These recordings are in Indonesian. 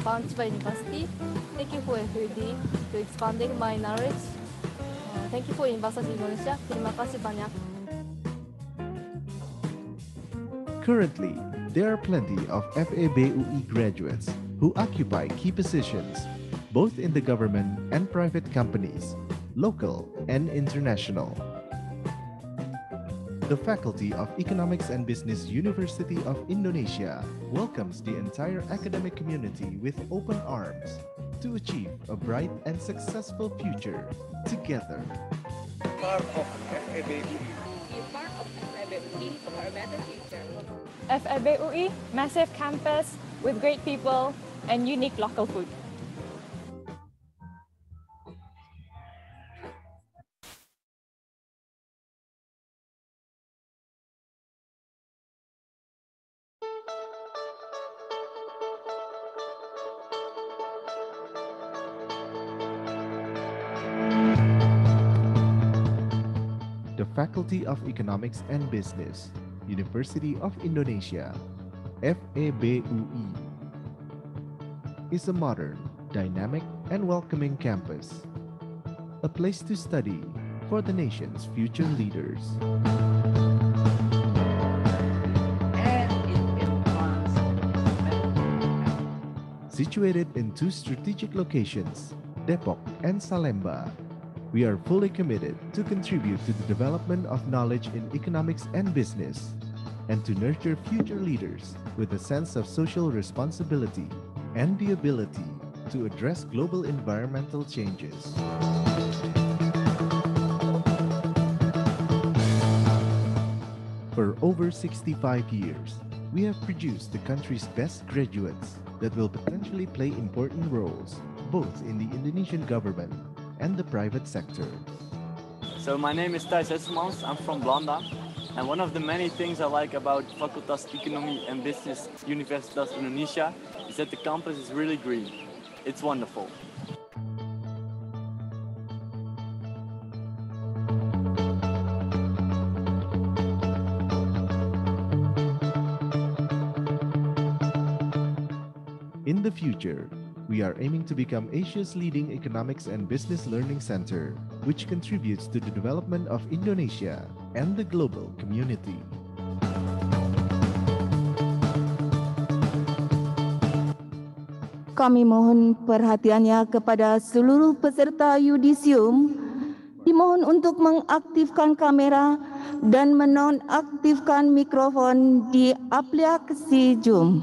Chiba University. Thank you for FED to expanding my knowledge. Thank you for Universitas Indonesia. Terima kasih banyak. Currently, there are plenty of FEBUI graduates who occupy key positions, both in the government and private companies, local and international. The Faculty of Economics and Business University of Indonesia welcomes the entire academic community with open arms to achieve a bright and successful future together. Part of FEBUI. Be part of FEBUI for a better future. FEBUI, massive campus with great people and unique local food. The Faculty of Economics and Business, University of Indonesia, FEBUI, is a modern, dynamic, and welcoming campus, a place to study for the nation's future leaders. Situated in two strategic locations, Depok and Salemba, we are fully committed to contribute to the development of knowledge in economics and business, and to nurture future leaders with a sense of social responsibility and the ability to address global environmental changes. For over 65 years, we have produced the country's best graduates that will potentially play important roles both in the Indonesian government and the private sector. So my name is Thijs Hesselmans, I'm from Blanda, and one of the many things I like about Fakultas Ekonomi and Business Universitas Indonesia is that the campus is really green. It's wonderful. In the future, we are aiming to become Asia's leading economics and business learning center, which contributes to the development of Indonesia and the global community. Kami mohon perhatiannya kepada seluruh peserta yudisium. Dimohon untuk mengaktifkan kamera dan menonaktifkan mikrofon di aplikasi Zoom.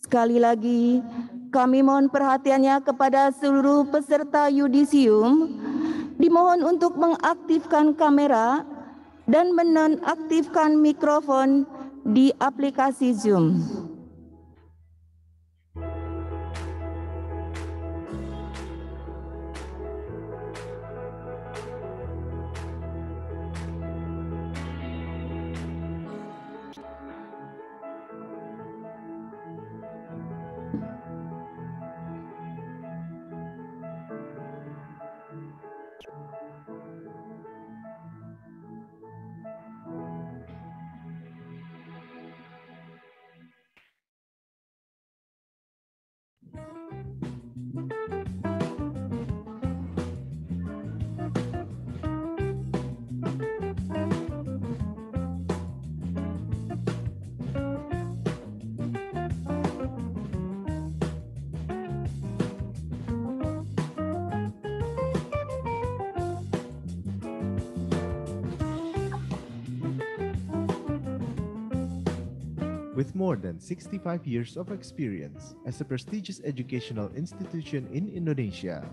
Sekali lagi, kami mohon perhatiannya kepada seluruh peserta yudisium. Dimohon untuk mengaktifkan kamera dan menonaktifkan mikrofon di aplikasi Zoom. With more than 65 years of experience as a prestigious educational institution in Indonesia,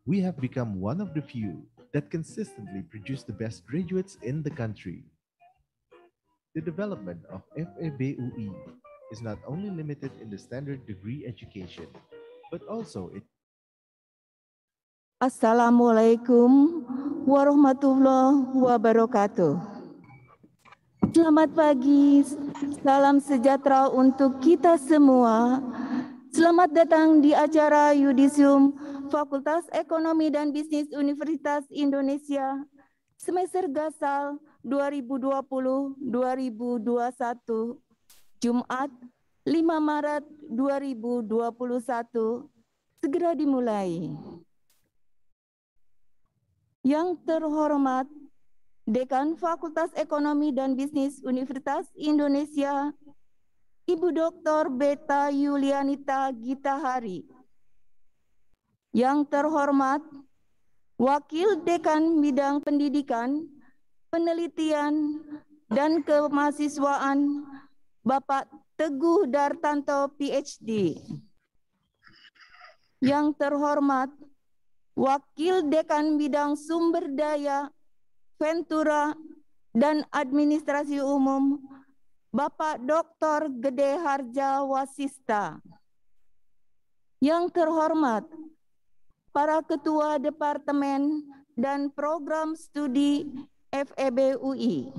we have become one of the few that consistently produce the best graduates in the country. The development of FEBUI is not only limited in the standard degree education, but also it. Assalamualaikum warahmatullahi wabarakatuh. Selamat pagi, salam sejahtera untuk kita semua. Selamat datang di acara Yudisium Fakultas Ekonomi dan Bisnis Universitas Indonesia semester Gasal 2020-2021, Jumat Maret 2021 segera dimulai. Yang terhormat Dekan Fakultas Ekonomi dan Bisnis Universitas Indonesia, Ibu Dr. Beta Yulianita Gitahari. Yang terhormat Wakil Dekan Bidang Pendidikan, Penelitian, dan Kemahasiswaan, Bapak Teguh Dartanto, PhD. Yang terhormat Wakil Dekan Bidang Sumber Daya, Ventura, dan Administrasi Umum, Bapak Dr. Gede Harja Wasista. Yang terhormat para Ketua Departemen dan Program Studi FEB UI.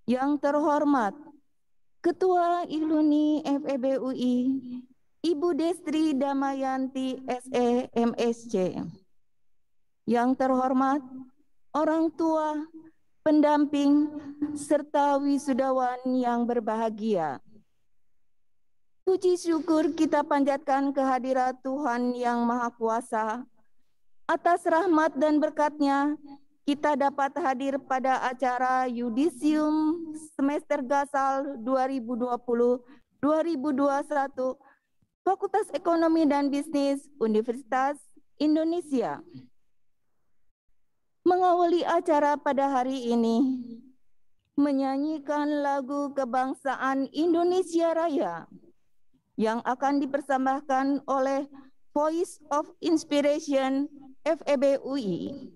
Yang terhormat Ketua Iluni FEB UI, Ibu Destri Damayanti SE MSc. Yang terhormat orang tua, pendamping, serta wisudawan yang berbahagia. Puji syukur kita panjatkan kehadirat Tuhan Yang Maha Kuasa. Atas rahmat dan berkat-Nya, kita dapat hadir pada acara Yudisium Semester Gasal 2020-2021 Fakultas Ekonomi dan Bisnis Universitas Indonesia. Mengawali acara pada hari ini, menyanyikan lagu kebangsaan Indonesia Raya yang akan dipersembahkan oleh Voice of Inspiration FEB UI.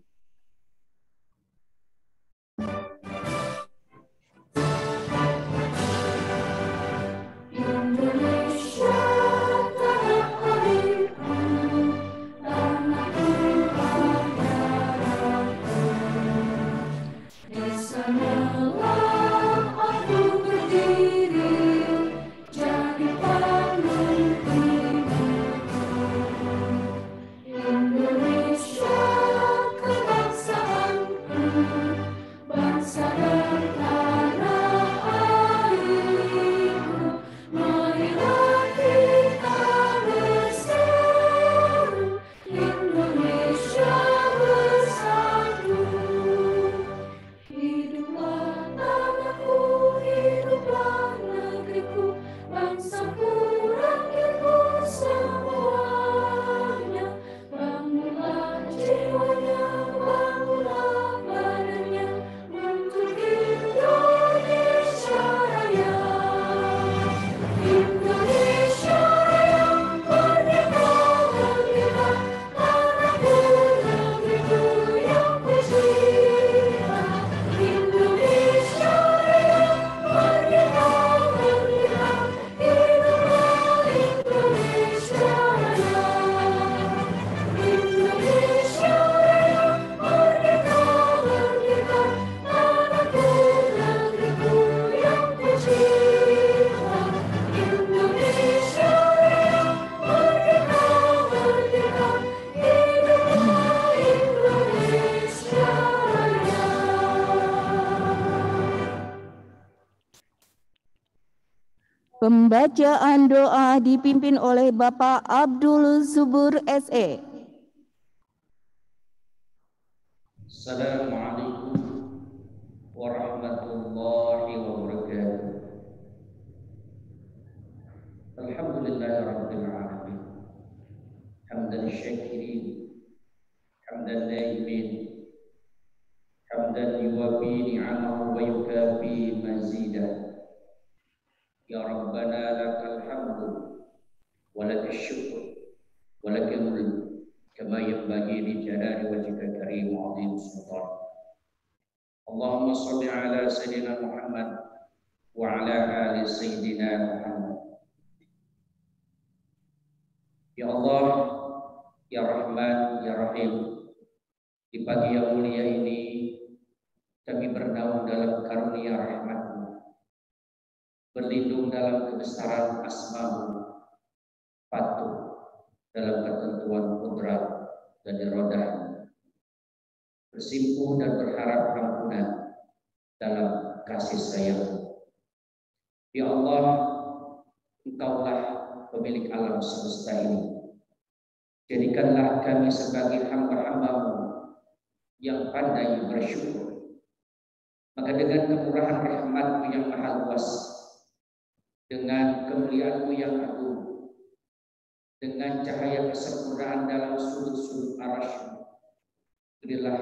Pembacaan doa dipimpin oleh Bapak Abdul Subur SE. Assalamualaikum warahmatullahi wabarakatuh. Alhamdulillahirabbil alamin. Hamdan syakirin, hamdan naimin, hamdan yuwafi ni'amahu wa yukafi mazidah. Ya Rabbana lakal hamdu wa lakal syukur wa lakal mulk kama yanbaghi li jalali wajhika karim wa 'azim sultan. Allahumma shalli ala sayyidina Muhammad wa ala ali sayyidina Muhammad. Ya Allah, ya Rahman, ya Rahim, di pagi yang mulia ini kami bernaung dalam karunia rahmat-Mu, berlindung dalam kebesaran asma-Mu, patuh dalam ketentuan qudrat dan irodah-Mu, bersimpuh dan berharap ampunan dalam kasih sayang-Mu. Ya Allah, Engkaulah pemilik alam semesta ini. Jadikanlah kami sebagai hamba-hambamu yang pandai bersyukur. Maka dengan kemurahan rahmat-Mu yang maha luas, dengan kemuliaan-Mu yang agung, dengan cahaya kesempurnaan dalam sudut-sudut arasy-Mu, berilah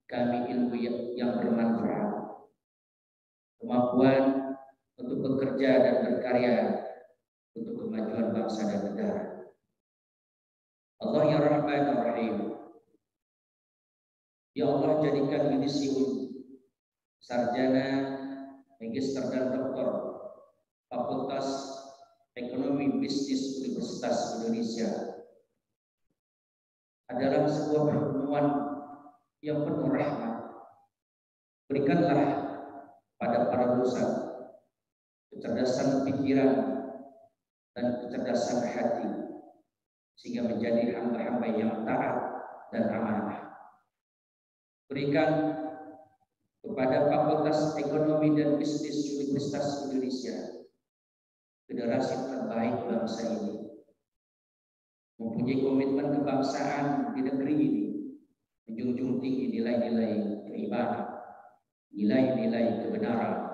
kami ilmu yang bermanfaat, kemampuan untuk bekerja dan berkarya untuk kemajuan bangsa dan negara. Allah yang Rahman dan Rahim, ya Allah, jadikan Yudisium sarjana, magister dan doktor Fakultas Ekonomi Bisnis Universitas Indonesia adalah sebuah pertemuan yang penuh rahmat. Berikanlah pada para lulusan kecerdasan pikiran dan kecerdasan hati, sehingga menjadi hamba-hamba yang taat dan amanah. Berikan kepada Fakultas Ekonomi dan Bisnis Universitas Indonesia generasi terbaik bangsa ini, mempunyai komitmen kebangsaan di negeri ini, menjunjung tinggi nilai-nilai keimanan, nilai-nilai kebenaran,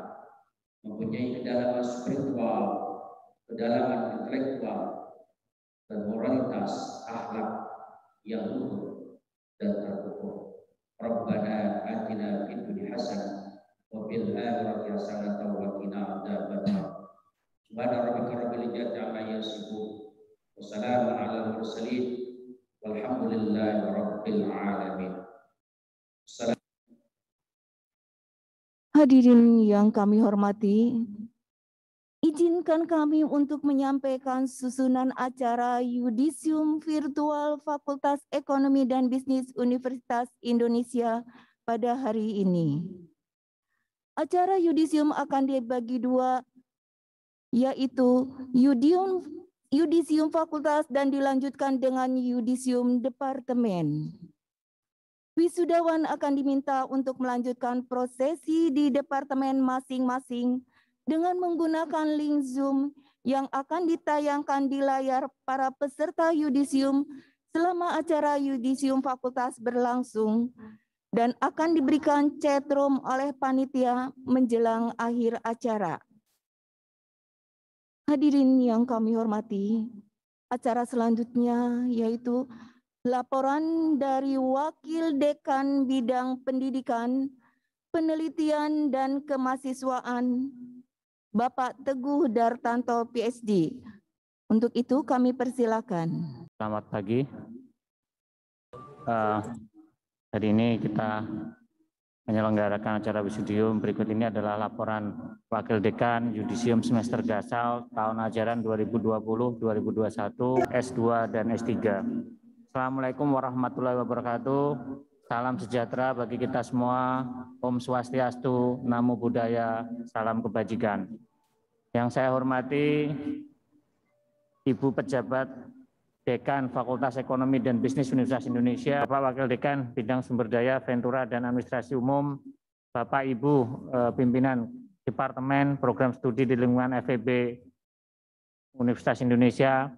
mempunyai kedalaman spiritual, kedalaman intelektual, dan moralitas akhlak yang luhur dan terukur. Rabbana atina fid dunya hasanah wa fil akhirati hasanah wa qina adzabannar. Subhana rabbika rabbil izzati amma yasifun wa salamun alal mursalin walhamdulillahi rabbil alamin. Hadirin yang kami hormati, izinkan kami untuk menyampaikan susunan acara Yudisium Virtual Fakultas Ekonomi dan Bisnis Universitas Indonesia pada hari ini. Acara Yudisium akan dibagi dua, yaitu Yudisium Fakultas dan dilanjutkan dengan Yudisium Departemen. Wisudawan akan diminta untuk melanjutkan prosesi di departemen masing-masing dengan menggunakan link Zoom yang akan ditayangkan di layar para peserta Yudisium selama acara Yudisium Fakultas berlangsung dan akan diberikan chat room oleh panitia menjelang akhir acara. Hadirin yang kami hormati, acara selanjutnya yaitu laporan dari Wakil Dekan Bidang Pendidikan, Penelitian dan Kemahasiswaan, Bapak Teguh Dartanto, PhD. Untuk itu kami persilakan. Selamat pagi. Hari ini kita menyelenggarakan acara Wisudium. Berikut ini adalah laporan Wakil Dekan Yudisium semester Gasal tahun ajaran 2020-2021 S2 dan S3. Assalamualaikum warahmatullahi wabarakatuh. Salam sejahtera bagi kita semua. Om Swastiastu, Namo Buddhaya, salam kebajikan. Yang saya hormati Ibu Pejabat Dekan Fakultas Ekonomi dan Bisnis Universitas Indonesia, Bapak Wakil Dekan Bidang Sumber Daya, Ventura dan Administrasi Umum, Bapak Ibu Pimpinan Departemen Program Studi di Lingkungan FEB Universitas Indonesia,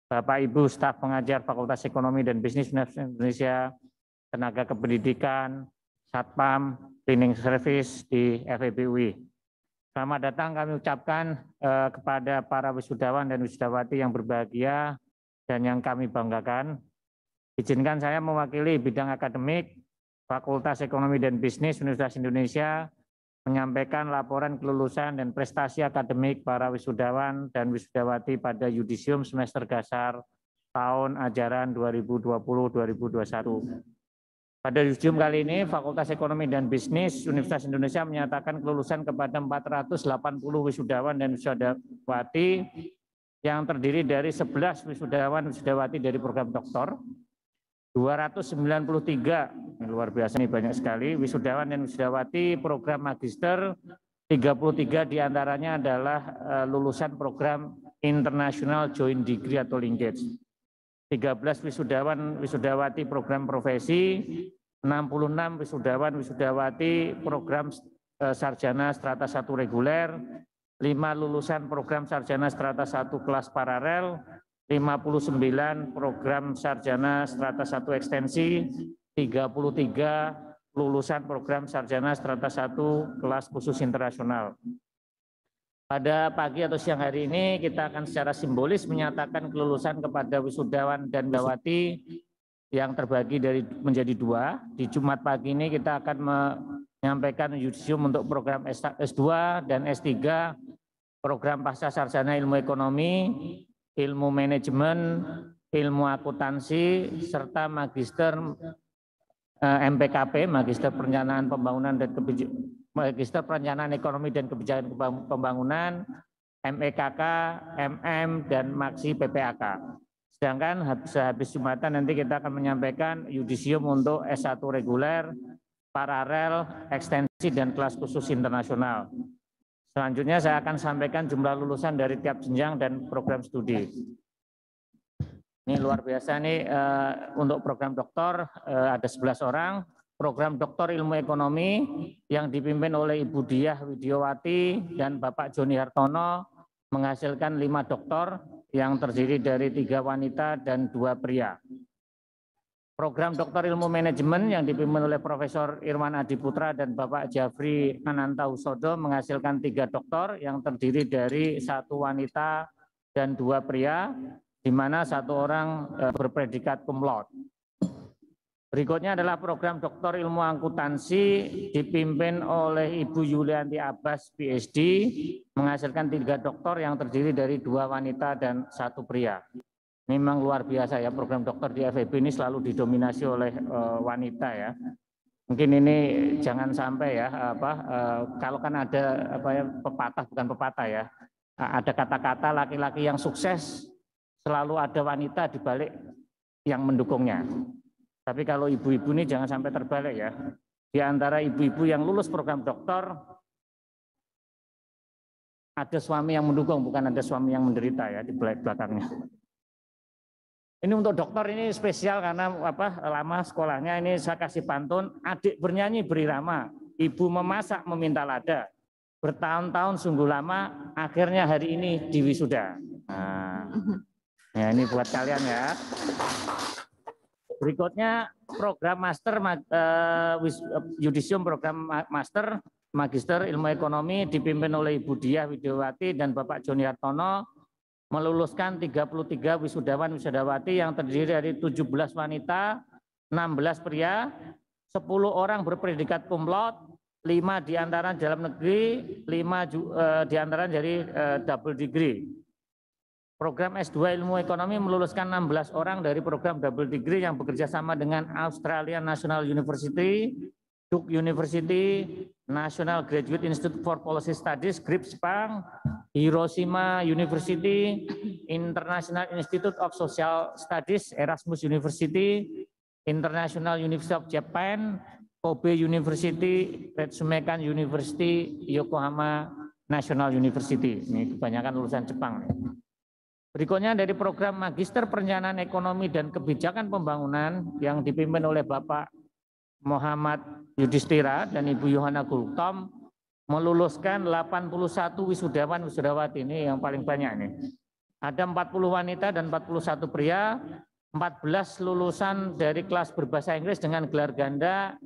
Bapak Ibu staf pengajar Fakultas Ekonomi dan Bisnis Universitas Indonesia, tenaga kependidikan, Satpam, Cleaning Service di FEB UI. Selamat datang kami ucapkan kepada para wisudawan dan wisudawati yang berbahagia dan yang kami banggakan. Izinkan saya mewakili bidang akademik Fakultas Ekonomi dan Bisnis Universitas Indonesia menyampaikan laporan kelulusan dan prestasi akademik para wisudawan dan wisudawati pada Yudisium semester Gasar tahun ajaran 2020-2021. Pada Yudisium kali ini, Fakultas Ekonomi dan Bisnis Universitas Indonesia menyatakan kelulusan kepada 480 wisudawan dan wisudawati yang terdiri dari 11 wisudawan wisudawati dari program doktor, 293, luar biasa ini banyak sekali, wisudawan dan wisudawati program magister, 33 diantaranya adalah lulusan program International Joint Degree atau Linkage. 13 wisudawan wisudawati program profesi, 66 wisudawan wisudawati program sarjana strata 1 reguler, 5 lulusan program sarjana strata 1 kelas paralel, 59 program sarjana strata 1 ekstensi, 33 lulusan program sarjana strata 1 kelas khusus internasional. Pada pagi atau siang hari ini kita akan secara simbolis menyatakan kelulusan kepada wisudawan dan wisudawati yang terbagi menjadi 2. Di Jumat pagi ini kita akan menyampaikan yudisium untuk program S2 dan S3, program pasca sarjana ilmu ekonomi, ilmu manajemen, ilmu akuntansi, serta magister MPKP, Magister Perencanaan Pembangunan dan Magister Perencanaan Ekonomi dan Kebijakan Pembangunan, MEKK, MM, dan Maksi PPAK. Sedangkan sehabis Jumatan nanti kita akan menyampaikan yudisium untuk S1 reguler, paralel, ekstensi, dan kelas khusus internasional. Selanjutnya saya akan sampaikan jumlah lulusan dari tiap jenjang dan program studi. Ini luar biasa nih, untuk program doktor ada 11 orang. Program Doktor Ilmu Ekonomi yang dipimpin oleh Ibu Diah Widiawati dan Bapak Joni Hartono menghasilkan 5 doktor yang terdiri dari 3 wanita dan 2 pria. Program Doktor Ilmu Manajemen yang dipimpin oleh Profesor Irwan Adiputra dan Bapak Jafri Anantahusodo menghasilkan 3 doktor yang terdiri dari 1 wanita dan 2 pria, di mana 1 orang berpredikat cum laude. Berikutnya adalah program Doktor Ilmu Akuntansi dipimpin oleh Ibu Yulianti Abbas, PhD, menghasilkan 3 doktor yang terdiri dari 2 wanita dan 1 pria. Memang luar biasa ya, program dokter di FEB ini selalu didominasi oleh wanita ya. Mungkin ini jangan sampai ya, kalau kan ada pepatah, bukan pepatah ya, ada kata-kata laki-laki yang sukses selalu ada wanita di balik yang mendukungnya. Tapi kalau ibu-ibu ini jangan sampai terbalik ya. Di antara ibu-ibu yang lulus program doktor, ada suami yang mendukung, bukan ada suami yang menderita ya di belakangnya. Ini untuk dokter ini spesial karena lama sekolahnya ini saya kasih pantun, adik bernyanyi berirama, ibu memasak meminta lada. Bertahun-tahun sungguh lama, akhirnya hari ini diwisuda. Nah, ya ini buat kalian ya. Berikutnya program master yudisium program master Magister Ilmu Ekonomi dipimpin oleh Ibu Diah Widiawati dan Bapak Joni Hartono meluluskan 33 wisudawan wisudawati yang terdiri dari 17 wanita, 16 pria, 10 orang berpredikat cum laude, 5 diantara dalam negeri, 5 diantara dari double degree. Program S2 Ilmu Ekonomi meluluskan 16 orang dari program double degree yang bekerja sama dengan Australian National University, Duke University, National Graduate Institute for Policy Studies, GRIP Jepang, Hiroshima University, International Institute of Social Studies, Erasmus University, International University of Japan, Kobe University, Ritsumeikan University, Yokohama National University. Ini kebanyakan lulusan Jepang. Berikutnya dari program Magister Perencanaan Ekonomi dan Kebijakan Pembangunan yang dipimpin oleh Bapak Muhammad Yudhistira dan Ibu Yohana Gultom meluluskan 81 wisudawan wisudawati, ini yang paling banyak nih. Ada 40 wanita dan 41 pria, 14 lulusan dari kelas berbahasa Inggris dengan gelar ganda,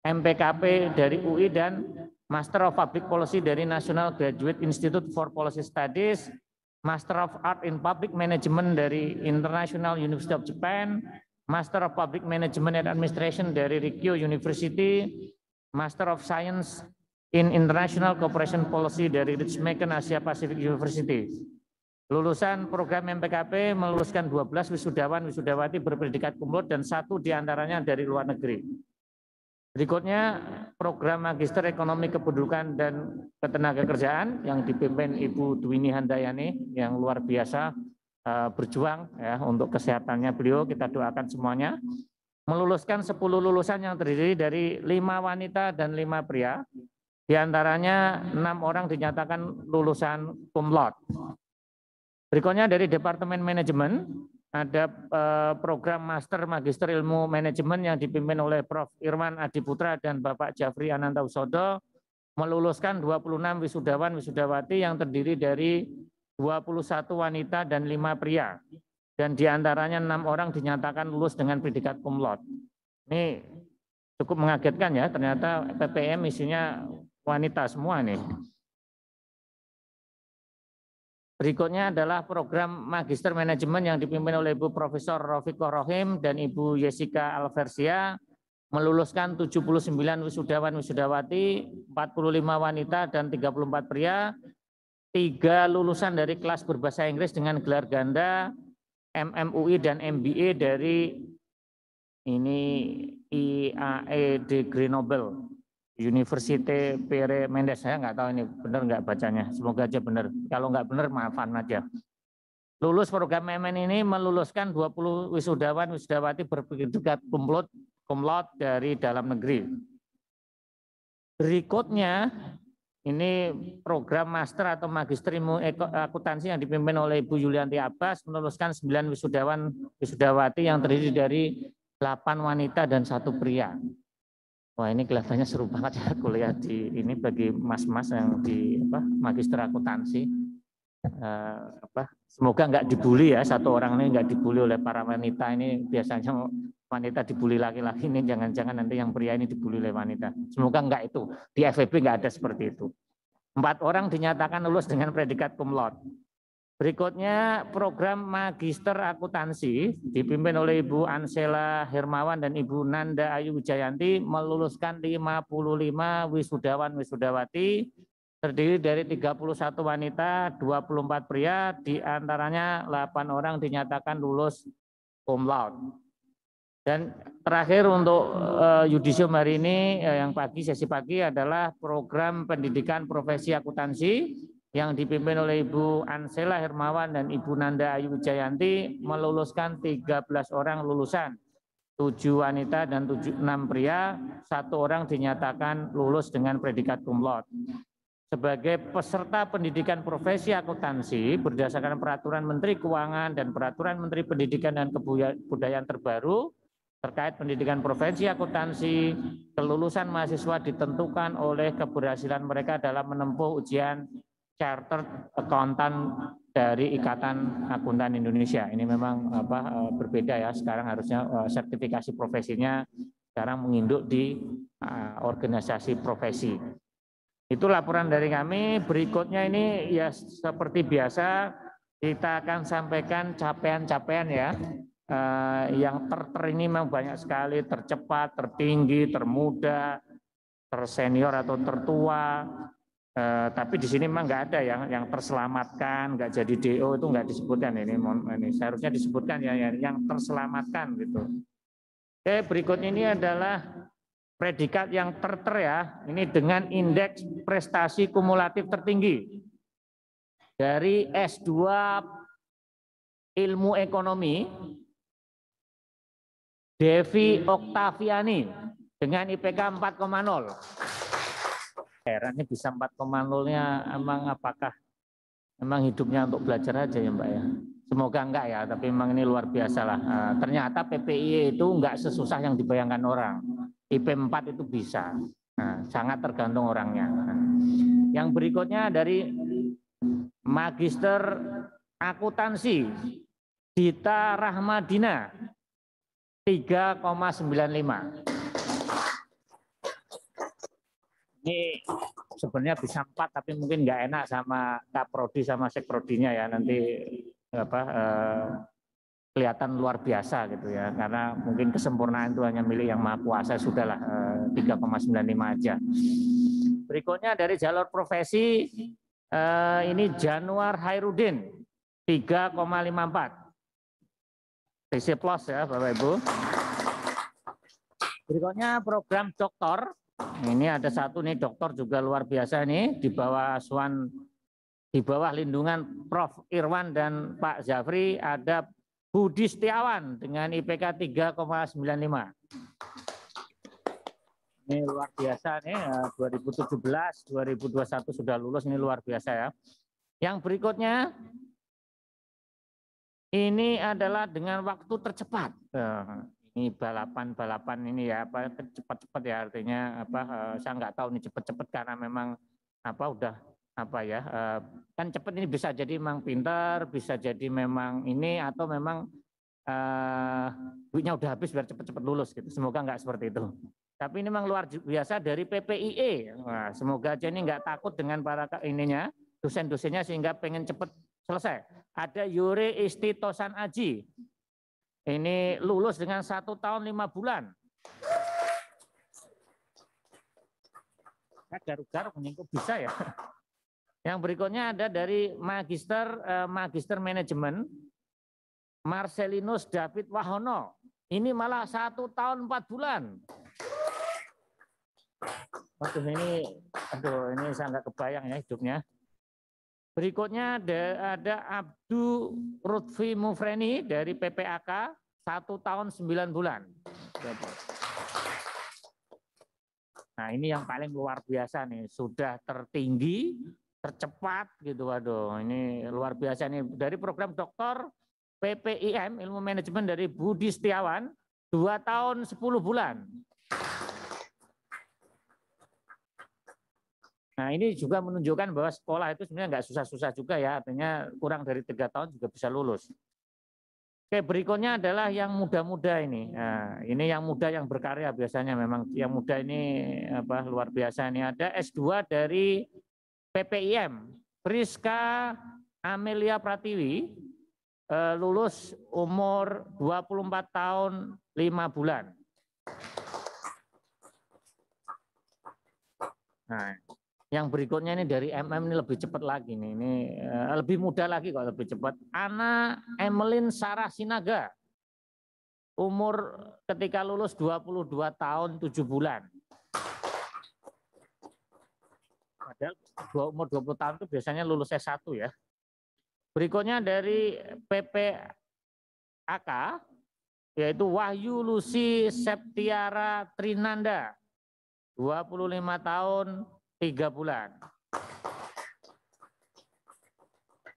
MPKP dari UI dan Master of Public Policy dari National Graduate Institute for Policy Studies, Master of Art in Public Management dari International University of Japan, Master of Public Management and Administration dari Rikyo University, Master of Science in International Cooperation Policy dari Ritsumeikan Asia Pacific University. Lulusan program MPKP meluluskan 12 wisudawan wisudawati berpredikat cum laude dan 1 diantaranya dari luar negeri. Berikutnya program Magister Ekonomi Kependudukan dan Ketenagakerjaan yang dipimpin Ibu Dwini Handayani yang luar biasa berjuang ya untuk kesehatannya beliau, kita doakan semuanya. Meluluskan 10 lulusan yang terdiri dari 5 wanita dan 5 pria. Di antaranya 6 orang dinyatakan lulusan cum laude. Berikutnya dari Departemen Manajemen ada program Master Magister Ilmu Manajemen yang dipimpin oleh Prof. Irwan Adiputra dan Bapak Jafri Anantahusodo meluluskan 26 wisudawan wisudawati yang terdiri dari 21 wanita dan 5 pria. Dan diantaranya 6 orang dinyatakan lulus dengan predikat cum laude. Ini cukup mengagetkan ya, ternyata PPM isinya wanita semua nih. Berikutnya adalah program Magister Manajemen yang dipimpin oleh Ibu Profesor Rofiqoh Rohim dan Ibu Jessica Alversia, meluluskan 79 wisudawan wisudawati, 45 wanita dan 34 pria, 3 lulusan dari kelas berbahasa Inggris dengan gelar ganda, MMUI dan MBA dari ini IAE de Grenoble, Université Pierre Mendes. Saya nggak tahu ini benar nggak bacanya, semoga aja benar. Kalau nggak benar maafan aja. Lulus program MN ini meluluskan 20 wisudawan wisudawati berpredikat cum laude dari dalam negeri. Berikutnya ini program master atau magister ilmu akuntansi yang dipimpin oleh Ibu Yulianti Abbas, meluluskan 9 wisudawan wisudawati yang terdiri dari 8 wanita dan 1 pria. Wah, ini kelihatannya seru banget ya kuliah di ini bagi mas-mas yang di magister akuntansi. Semoga nggak dibully ya, satu orang ini nggak dibully oleh para wanita. Ini biasanya wanita dibully laki-laki, ini jangan-jangan nanti yang pria ini dibully oleh wanita. Semoga nggak itu, di FEB nggak ada seperti itu. 4 orang dinyatakan lulus dengan predikat cum laude. Berikutnya program Magister Akuntansi dipimpin oleh Ibu Ansela Hermawan dan Ibu Nanda Ayu Wijayanti, meluluskan 55 wisudawan wisudawati terdiri dari 31 wanita, 24 pria, diantaranya 8 orang dinyatakan lulus cum laude. Dan terakhir untuk yudisium hari ini yang sesi pagi adalah program pendidikan profesi akuntansi yang dipimpin oleh Ibu Ansela Hermawan dan Ibu Nanda Ayu Wijayanti, meluluskan 13 orang lulusan, 7 wanita dan 6 pria, 1 orang dinyatakan lulus dengan predikat cum laude. Sebagai peserta pendidikan profesi akuntansi berdasarkan Peraturan Menteri Keuangan dan Peraturan Menteri Pendidikan dan Kebudayaan terbaru terkait pendidikan profesi akuntansi, kelulusan mahasiswa ditentukan oleh keberhasilan mereka dalam menempuh ujian Chartered Accountant dari Ikatan Akuntan Indonesia. Ini memang berbeda ya, sekarang harusnya sertifikasi profesinya sekarang menginduk di organisasi profesi. Itu laporan dari kami. Berikutnya ini ya seperti biasa kita akan sampaikan capaian-capaian ya. Yang ini memang banyak sekali, tercepat, tertinggi, termuda, tersenior atau tertua. Tapi di sini memang nggak ada yang terselamatkan, nggak jadi DO itu nggak disebutkan ini seharusnya disebutkan ya yang terselamatkan gitu. Oke, berikut ini adalah predikat yang ya, ini dengan indeks prestasi kumulatif tertinggi dari S2 Ilmu Ekonomi, Devi Oktaviani dengan IPK 4,0. Herannya bisa 4,0-nya apakah memang hidupnya untuk belajar aja ya Mbak ya. Semoga enggak ya, tapi memang ini luar biasa lah. Ternyata PPI itu enggak sesusah yang dibayangkan orang. IP 4 itu bisa. Sangat tergantung orangnya. Yang berikutnya dari Magister Akuntansi Dita Rahmadina 3,95. Ini sebenarnya bisa 4 tapi mungkin nggak enak sama Kaprodi sama Sekprodinya ya, nanti kelihatan luar biasa gitu ya, karena mungkin kesempurnaan itu hanya milik yang Maha Kuasa. Sudahlah 3,95 aja. Berikutnya dari jalur profesi ini Januar Hairudin 3,54. DC plus ya Bapak Ibu. Berikutnya program doktor. Ini ada satu nih dokter juga luar biasa nih, di bawah lindungan Prof. Irwan dan Pak Zafri ada Budi Setiawan dengan IPK 3,95. Ini luar biasa nih, 2017, 2021 sudah lulus, ini luar biasa ya. Yang berikutnya ini adalah dengan waktu tercepat. Ini balapan ini ya apa cepat-cepat ya artinya apa saya nggak tahu nih cepat-cepat karena memang apa udah apa ya kan cepat ini bisa jadi memang pintar, bisa jadi memang ini atau memang duitnya udah habis biar cepat-cepat lulus gitu. Semoga nggak seperti itu. Tapi ini memang luar biasa dari PPIE. Nah, semoga aja ini nggak takut dengan para ininya dosen-dosennya sehingga pengen cepat selesai. Ada Yuri Istitosan Aji. Ini lulus dengan 1 tahun 5 bulan. Saya garuk-garuk nih kok bisa ya. Yang berikutnya ada dari Magister Manajemen Marcelinus David Wahono. Ini malah 1 tahun 4 bulan. Waduh ini saya nggak kebayang ya hidupnya. Berikutnya ada Abdu Rutfi Mufreni dari PPAK 1 tahun 9 bulan. Nah ini yang paling luar biasa nih, sudah tertinggi, tercepat gitu, waduh ini luar biasa nih. Dari program doktor PPIM Ilmu Manajemen dari Budi Setiawan 2 tahun 10 bulan. Nah ini juga menunjukkan bahwa sekolah itu sebenarnya nggak susah-susah juga ya, artinya kurang dari 3 tahun juga bisa lulus. Oke, berikutnya adalah yang muda-muda ini. Nah, ini yang muda yang berkarya biasanya memang yang muda ini apa luar biasa ini. Ada S2 dari PPIM, Priska Amelia Pratiwi, lulus umur 24 tahun 5 bulan. Nah, yang berikutnya ini dari MM ini lebih cepat lagi nih. Ini lebih mudah lagi kok lebih cepat. Ana Emelin Sarah Sinaga. Umur ketika lulus 22 tahun 7 bulan. Padahal umur 20 tahun itu biasanya lulus S1 ya. Berikutnya dari PPAK yaitu Wahyu Lucy Septiara Trinanda. 25 tahun 3 bulan.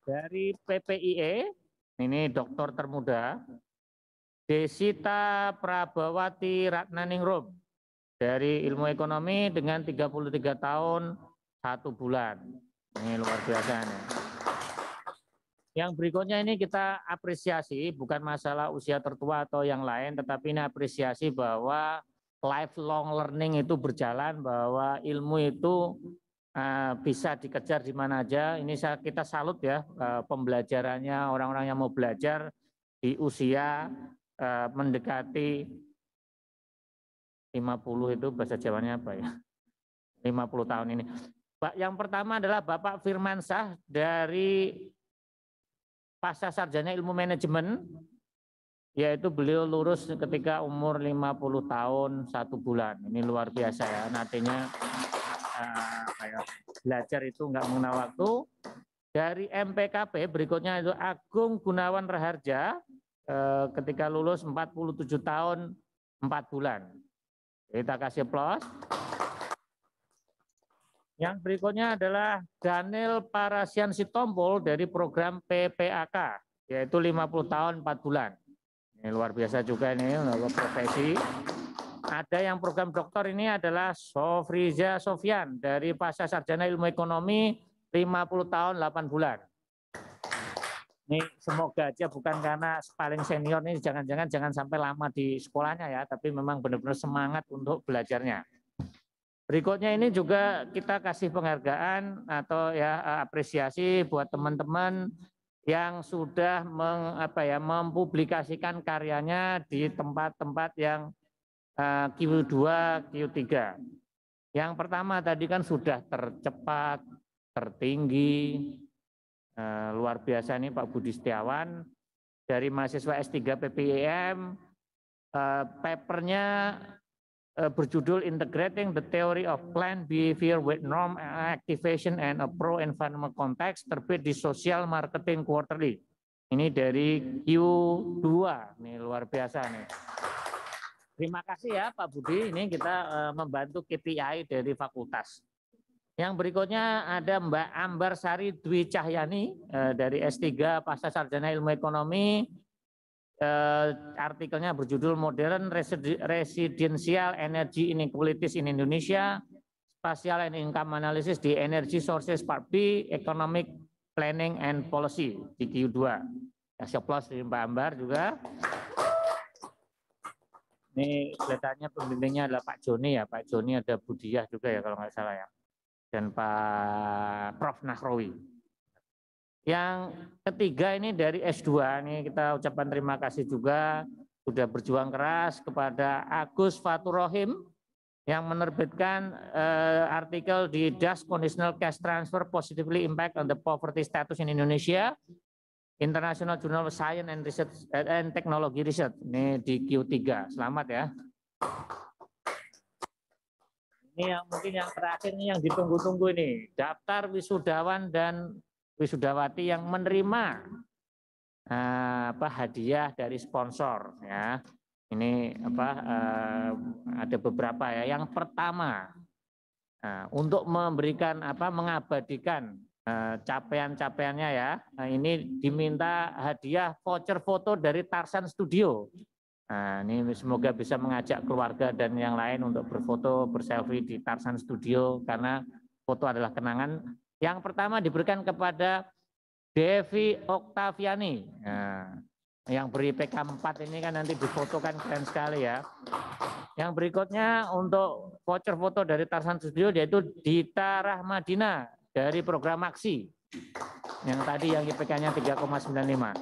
Dari PPIE, ini dokter termuda, Desita Prabawati Ratnaningrum dari Ilmu Ekonomi dengan 33 tahun 1 bulan. Ini luar biasa nih. Yang berikutnya ini kita apresiasi, bukan masalah usia tertua atau yang lain, tetapi ini apresiasi bahwa lifelong learning itu berjalan, bahwa ilmu itu bisa dikejar di mana aja. Ini kita salut ya pembelajarannya orang-orang yang mau belajar di usia mendekati 50 itu bahasa Jawanya apa ya? 50 tahun ini. Yang pertama adalah Bapak Firmansyah dari Pasca Sarjana Ilmu Manajemen, yaitu beliau lulus ketika umur 50 tahun 1 bulan. Ini luar biasa ya, artinya belajar itu nggak mengenal waktu. Dari MPKP berikutnya itu Agung Gunawan Raharja ketika lulus 47 tahun 4 bulan. Kita kasih aplaus. Yang berikutnya adalah Daniel Parasian Sitompul dari program PPAK, yaitu 50 tahun 4 bulan. Ini luar biasa juga ini profesi. Ada yang program doktor ini adalah Sofriza Sofyan dari Pasca Sarjana Ilmu Ekonomi 50 tahun 8 bulan. Ini semoga aja bukan karena paling senior ini jangan sampai lama di sekolahnya ya, tapi memang benar-benar semangat untuk belajarnya. Berikutnya ini juga kita kasih penghargaan atau ya apresiasi buat teman-teman yang sudah mempublikasikan karyanya di tempat-tempat yang Q2, Q3. Yang pertama tadi kan sudah tercepat, tertinggi, luar biasa nih Pak Budi Setiawan dari mahasiswa S3 PPIM, papernya berjudul Integrating the Theory of Plant Behavior with Norm Activation and a Pro-Environment Context, terbit di Social Marketing Quarterly. Ini dari Q2, nih luar biasa nih. Terima kasih ya Pak Budi, ini kita membantu KPI dari fakultas. Yang berikutnya ada Mbak Ambar Sari Dwi Cahyani dari S3 Pasca Sarjana Ilmu Ekonomi Artikelnya berjudul Modern Residential Energy Inequalities in Indonesia, Spatial and Income Analysis di Energy Sources Part B, Economic Planning and Policy di Q2. Kasih aplaus dari Mbak Ambar juga. Ini kelihatannya pembimbingnya adalah Pak Joni ya. Pak Joni ada Budiah juga ya kalau nggak salah ya. Dan Pak Prof. Nahrawi. Yang ketiga ini dari S2, ini kita ucapkan terima kasih juga sudah berjuang keras kepada Agus Fathur-Rahim yang menerbitkan artikel di Does Conditional Cash Transfer Positively Impact on the Poverty Status in Indonesia? International Journal of Science and Research and Technology Research. Ini di Q3. Selamat ya. Ini yang mungkin yang terakhir ini yang ditunggu-tunggu ini, daftar wisudawan dan wisudawati yang menerima hadiah dari sponsor ya. Ini ada beberapa ya. Yang pertama untuk memberikan mengabadikan capaian-capaiannya ya. Nah, ini diminta hadiah voucher foto dari Tarsan Studio. Nah, ini semoga bisa mengajak keluarga dan yang lain untuk berfoto, berselfie di Tarsan Studio karena foto adalah kenangan. Yang pertama diberikan kepada Devi Oktaviani. Nah, yang beri PK 4 ini kan nanti difotokan keren sekali ya. Yang berikutnya untuk voucher foto dari Tarsan Studio yaitu Dita Rahmadina dari program Aksi. Yang tadi yang IPK-nya 3,95.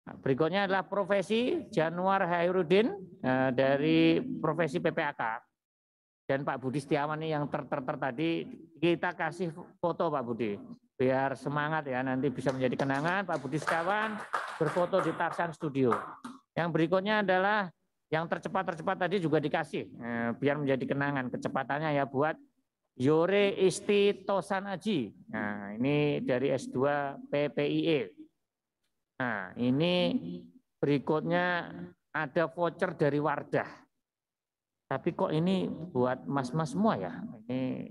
Nah, berikutnya adalah profesi Januar Hairudin dari profesi PPAK. Dan Pak Budi Setiawan ini yang tadi kita kasih foto Pak Budi biar semangat ya, nanti bisa menjadi kenangan. Pak Budi Setiawan berfoto di Tarsan Studio. Yang berikutnya adalah yang tercepat tadi juga dikasih biar menjadi kenangan kecepatannya ya buat Yore Isti Tosanaji. Nah, ini dari S2 PPIE. Nah, ini berikutnya ada voucher dari Wardah. Tapi kok ini buat mas-mas semua ya? Ini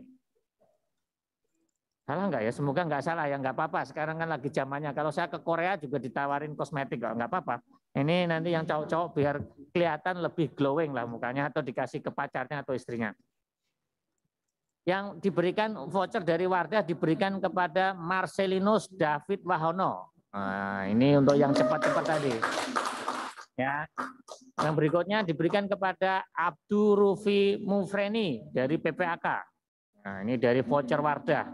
salah nggak ya? Semoga nggak salah ya, nggak apa-apa. Sekarang kan lagi zamannya. Kalau saya ke Korea juga ditawarin kosmetik, nggak apa-apa. Ini nanti yang cowok-cowok biar kelihatan lebih glowing lah mukanya atau dikasih ke pacarnya atau istrinya. Yang diberikan voucher dari Wardah diberikan kepada Marcelinus David Wahono. Nah, ini untuk yang cepat-cepat tadi. Ya. Yang berikutnya diberikan kepada Abdur Rufi Mufreni dari PPAK. Nah, ini dari voucher Wardah.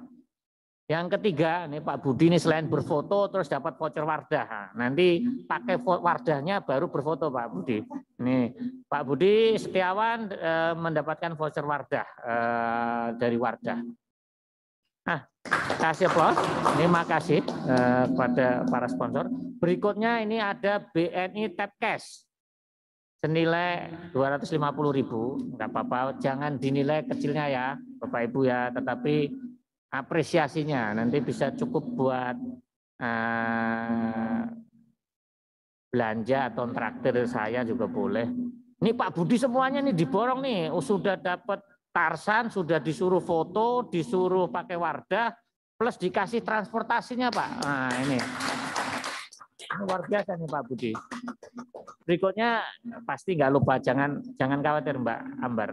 Yang ketiga, ini Pak Budi ini selain berfoto terus dapat voucher Wardah. Nah, nanti pakai Wardahnya baru berfoto Pak Budi. Ini Pak Budi Setiawan mendapatkan voucher Wardah dari Wardah. Nah, kasih aplaus. Terima kasih kepada para sponsor. Berikutnya ini ada BNI Tap Cash senilai 250.000. Enggak apa-apa, jangan dinilai kecilnya ya, Bapak Ibu ya, tetapi apresiasinya nanti bisa cukup buat belanja atau traktir saya juga boleh. Ini Pak Budi semuanya nih diborong nih, sudah dapat Tarsan, sudah disuruh foto, disuruh pakai Wardah, plus dikasih transportasinya Pak. Nah ini luar biasa nih Pak Budi. Berikutnya pasti nggak lupa, jangan khawatir Mbak Ambar,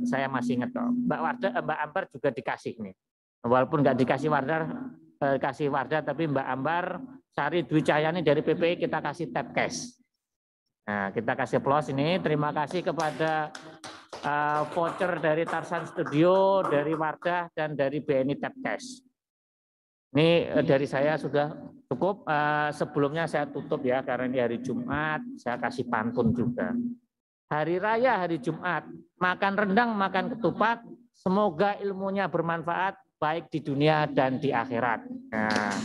saya masih ingat kok. Mbak Ambar juga dikasih nih, walaupun nggak dikasih Wardah, tapi Mbak Ambar Sari Dwi Cahyani dari PPI kita kasih Tap Cash. Nah kita kasih aplaus ini, terima kasih kepada voucher dari Tarsan Studio, dari Wardah dan dari BNI Tap Cash. Ini dari saya sudah cukup. Sebelumnya saya tutup ya karena ini hari Jumat, saya kasih pantun juga. Hari Raya hari Jumat, makan rendang, makan ketupat, semoga ilmunya bermanfaat baik di dunia dan di akhirat. Nah,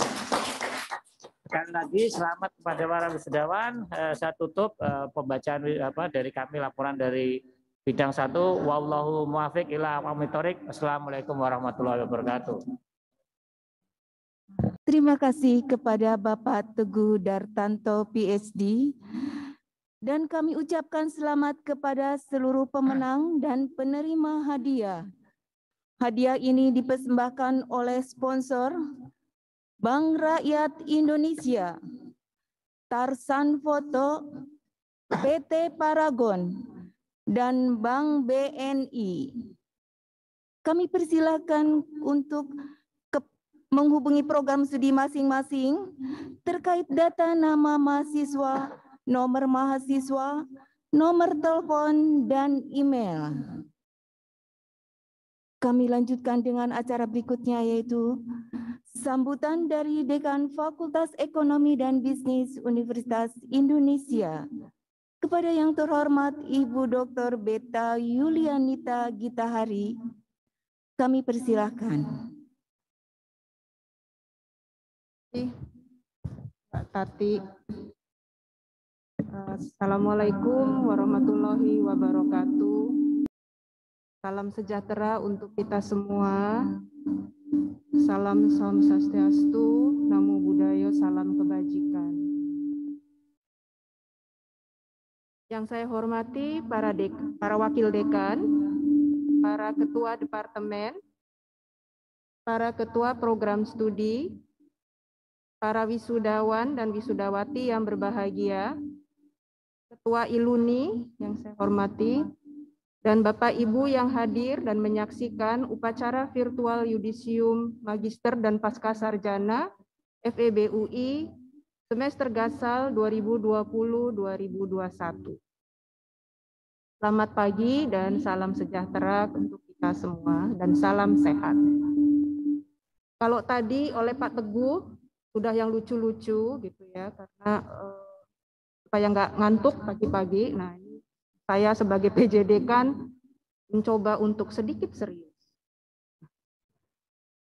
sekali lagi selamat kepada para wisudawan. Saya tutup pembacaan dari kami, laporan dari bidang 1. Wallahu muwaffiq ila aqwamit thoriq. Assalamualaikum warahmatullahi wabarakatuh. Terima kasih kepada Bapak Teguh Dartanto PhD, dan kami ucapkan selamat kepada seluruh pemenang dan penerima hadiah. Hadiah ini dipersembahkan oleh sponsor Bank Rakyat Indonesia, Tarsan Foto, PT Paragon, dan Bank BNI. Kami persilakan untuk menghubungi program studi masing-masing terkait data nama mahasiswa, nomor mahasiswa, nomor telepon, dan email. Kami lanjutkan dengan acara berikutnya, yaitu sambutan dari Dekan Fakultas Ekonomi dan Bisnis Universitas Indonesia. Kepada yang terhormat Ibu Dr. Beta Yulianita Gitahari, kami persilahkan. Mbak Tati. Assalamualaikum warahmatullahi wabarakatuh. Salam sejahtera untuk kita semua. Salam Swastiastu, Namo Buddhaya, salam kebajikan. Yang saya hormati para wakil dekan, para ketua departemen, para ketua program studi, para wisudawan dan wisudawati yang berbahagia, Ketua Iluni yang saya hormati, dan Bapak Ibu yang hadir dan menyaksikan upacara virtual Yudisium Magister dan Pascasarjana FEB UI semester Gasal 2020-2021. Selamat pagi dan salam sejahtera untuk kita semua dan salam sehat. Kalau tadi oleh Pak Teguh sudah yang lucu-lucu gitu ya, karena supaya nggak ngantuk pagi-pagi. Nah, ini saya sebagai PJD kan mencoba untuk sedikit serius.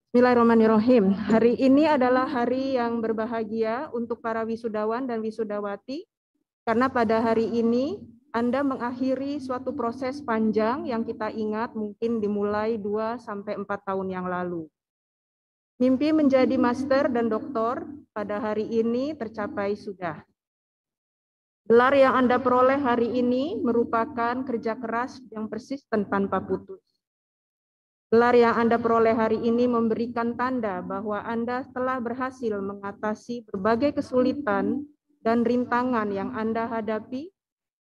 Bismillahirrahmanirrahim. Hari ini adalah hari yang berbahagia untuk para wisudawan dan wisudawati, karena pada hari ini Anda mengakhiri suatu proses panjang yang kita ingat mungkin dimulai 2-4 tahun yang lalu. Mimpi menjadi master dan doktor pada hari ini tercapai sudah. Gelar yang Anda peroleh hari ini merupakan kerja keras yang persisten tanpa putus. Gelar yang Anda peroleh hari ini memberikan tanda bahwa Anda telah berhasil mengatasi berbagai kesulitan dan rintangan yang Anda hadapi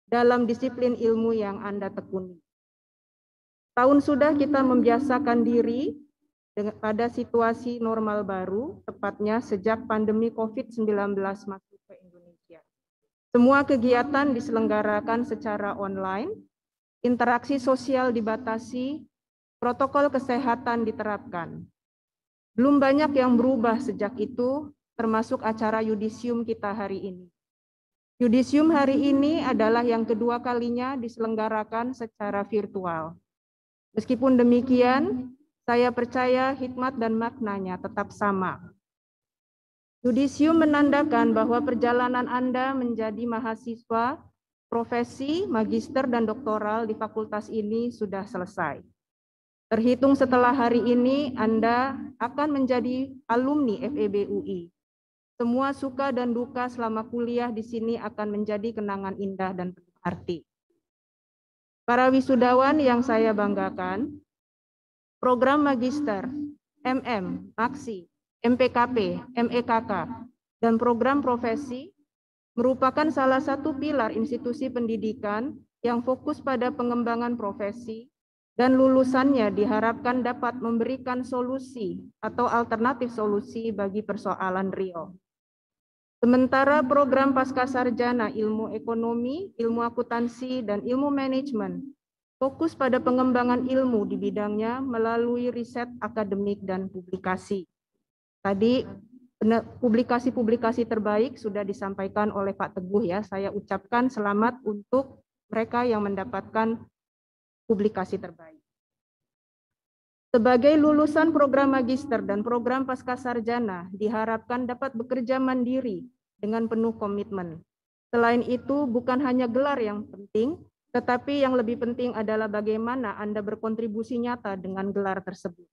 dalam disiplin ilmu yang Anda tekuni. Tahun sudah kita membiasakan diri pada situasi normal baru, tepatnya sejak pandemi COVID-19 masuk ke Indonesia. Semua kegiatan diselenggarakan secara online, interaksi sosial dibatasi, protokol kesehatan diterapkan. Belum banyak yang berubah sejak itu, termasuk acara Yudisium kita hari ini. Yudisium hari ini adalah yang kedua kalinya diselenggarakan secara virtual. Meskipun demikian, saya percaya hikmat dan maknanya tetap sama. Yudisium menandakan bahwa perjalanan Anda menjadi mahasiswa, profesi, magister, dan doktoral di fakultas ini sudah selesai. Terhitung setelah hari ini, Anda akan menjadi alumni FEB UI. Semua suka dan duka selama kuliah di sini akan menjadi kenangan indah dan penuh arti. Para wisudawan yang saya banggakan, program magister, Maksi, MPKP, MEKK, dan program profesi merupakan salah satu pilar institusi pendidikan yang fokus pada pengembangan profesi dan lulusannya diharapkan dapat memberikan solusi atau alternatif solusi bagi persoalan real. Sementara program Pascasarjana Ilmu Ekonomi, Ilmu Akuntansi, dan Ilmu Manajemen fokus pada pengembangan ilmu di bidangnya melalui riset akademik dan publikasi. Tadi publikasi-publikasi terbaik sudah disampaikan oleh Pak Teguh ya. Saya ucapkan selamat untuk mereka yang mendapatkan publikasi terbaik. Sebagai lulusan program magister dan program pascasarjana diharapkan dapat bekerja mandiri dengan penuh komitmen. Selain itu, bukan hanya gelar yang penting, tetapi yang lebih penting adalah bagaimana Anda berkontribusi nyata dengan gelar tersebut.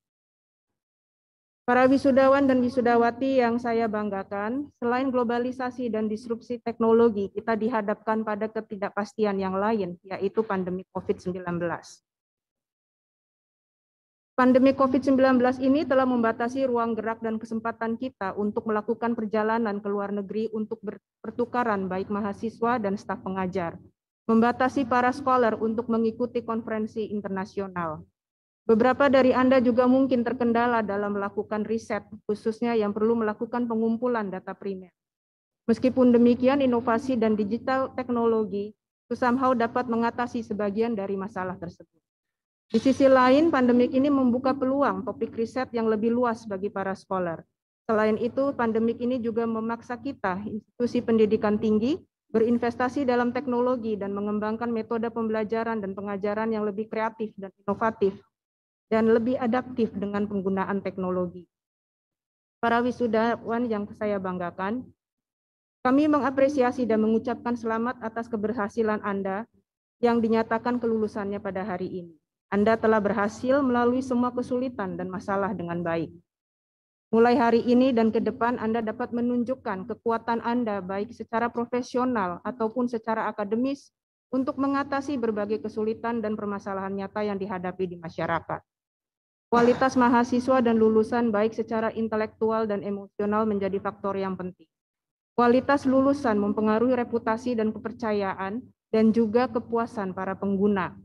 Para wisudawan dan wisudawati yang saya banggakan, selain globalisasi dan disrupsi teknologi, kita dihadapkan pada ketidakpastian yang lain, yaitu pandemi COVID-19. Pandemi COVID-19 ini telah membatasi ruang gerak dan kesempatan kita untuk melakukan perjalanan ke luar negeri untuk pertukaran baik mahasiswa dan staf pengajar, membatasi para scholar untuk mengikuti konferensi internasional. Beberapa dari Anda juga mungkin terkendala dalam melakukan riset, khususnya yang perlu melakukan pengumpulan data primer. Meskipun demikian, inovasi dan digital teknologi somehow dapat mengatasi sebagian dari masalah tersebut. Di sisi lain, pandemik ini membuka peluang topik riset yang lebih luas bagi para scholar. Selain itu, pandemik ini juga memaksa kita, institusi pendidikan tinggi, berinvestasi dalam teknologi dan mengembangkan metode pembelajaran dan pengajaran yang lebih kreatif dan inovatif, dan lebih adaptif dengan penggunaan teknologi. Para wisudawan yang saya banggakan, kami mengapresiasi dan mengucapkan selamat atas keberhasilan Anda yang dinyatakan kelulusannya pada hari ini. Anda telah berhasil melalui semua kesulitan dan masalah dengan baik. Mulai hari ini dan ke depan Anda dapat menunjukkan kekuatan Anda baik secara profesional ataupun secara akademis untuk mengatasi berbagai kesulitan dan permasalahan nyata yang dihadapi di masyarakat. Kualitas mahasiswa dan lulusan baik secara intelektual dan emosional menjadi faktor yang penting. Kualitas lulusan mempengaruhi reputasi dan kepercayaan dan juga kepuasan para pengguna.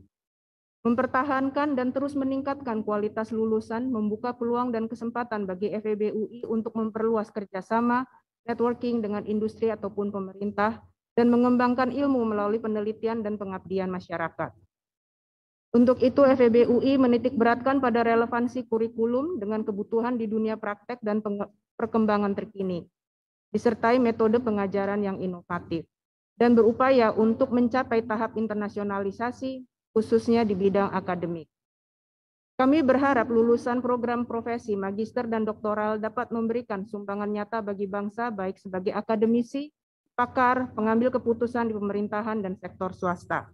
Mempertahankan dan terus meningkatkan kualitas lulusan membuka peluang dan kesempatan bagi FEB UI untuk memperluas kerjasama, networking dengan industri ataupun pemerintah, dan mengembangkan ilmu melalui penelitian dan pengabdian masyarakat. Untuk itu, FEB UI menitikberatkan pada relevansi kurikulum dengan kebutuhan di dunia praktek dan perkembangan terkini, disertai metode pengajaran yang inovatif, dan berupaya untuk mencapai tahap internasionalisasi, khususnya di bidang akademik. Kami berharap lulusan program profesi, magister, dan doktoral dapat memberikan sumbangan nyata bagi bangsa, baik sebagai akademisi, pakar, pengambil keputusan di pemerintahan, dan sektor swasta.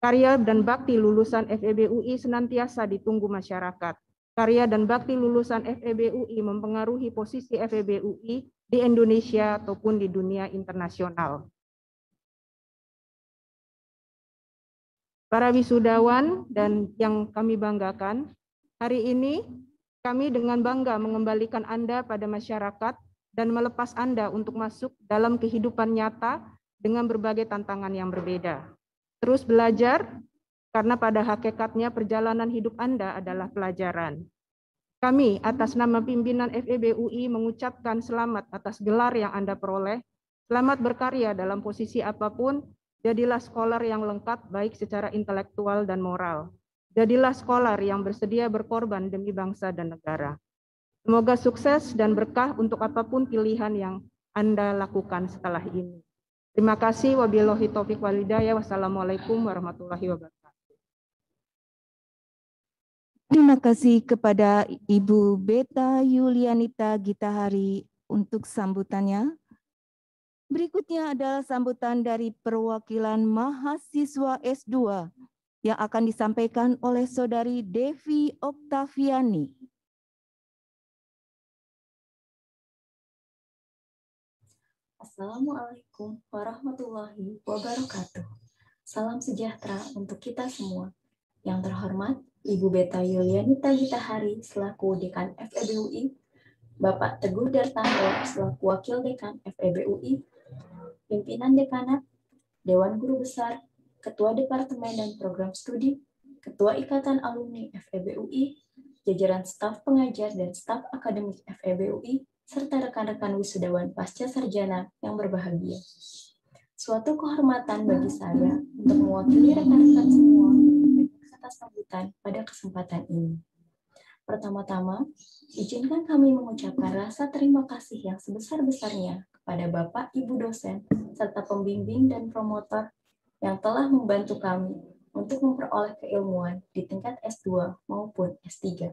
Karya dan bakti lulusan FEB UI senantiasa ditunggu masyarakat. Karya dan bakti lulusan FEB UI mempengaruhi posisi FEB UI di Indonesia ataupun di dunia internasional. Para wisudawan dan yang kami banggakan, hari ini kami dengan bangga mengembalikan Anda pada masyarakat dan melepas Anda untuk masuk dalam kehidupan nyata dengan berbagai tantangan yang berbeda. Terus belajar, karena pada hakikatnya perjalanan hidup Anda adalah pelajaran. Kami atas nama pimpinan FEB UI mengucapkan selamat atas gelar yang Anda peroleh, selamat berkarya dalam posisi apapun. Jadilah scholar yang lengkap baik secara intelektual dan moral. Jadilah scholar yang bersedia berkorban demi bangsa dan negara. Semoga sukses dan berkah untuk apapun pilihan yang Anda lakukan setelah ini. Terima kasih. Wabillahi taufiq wal hidayah. Wassalamualaikum warahmatullahi wabarakatuh. Terima kasih kepada Ibu Beta Yulianita Gitahari untuk sambutannya. Berikutnya adalah sambutan dari perwakilan mahasiswa S2 yang akan disampaikan oleh Saudari Devi Oktaviani. Assalamualaikum warahmatullahi wabarakatuh. Salam sejahtera untuk kita semua. Yang terhormat, Ibu Beta Yulianita Gitahari selaku Dekan FEB UI, Bapak Teguh Dartanto selaku Wakil Dekan FEB UI, Pimpinan Dekanat, Dewan Guru Besar, Ketua Departemen dan Program Studi, Ketua Ikatan Alumni FEB UI, jajaran staf pengajar dan staf akademik FEB UI, serta rekan-rekan wisudawan pasca sarjana yang berbahagia. Suatu kehormatan bagi saya untuk mewakili rekan-rekan semua atas sambutan pada kesempatan ini. Pertama-tama, izinkan kami mengucapkan rasa terima kasih yang sebesar-besarnya kepada Bapak, Ibu dosen, serta pembimbing dan promotor yang telah membantu kami untuk memperoleh keilmuan di tingkat S2 maupun S3.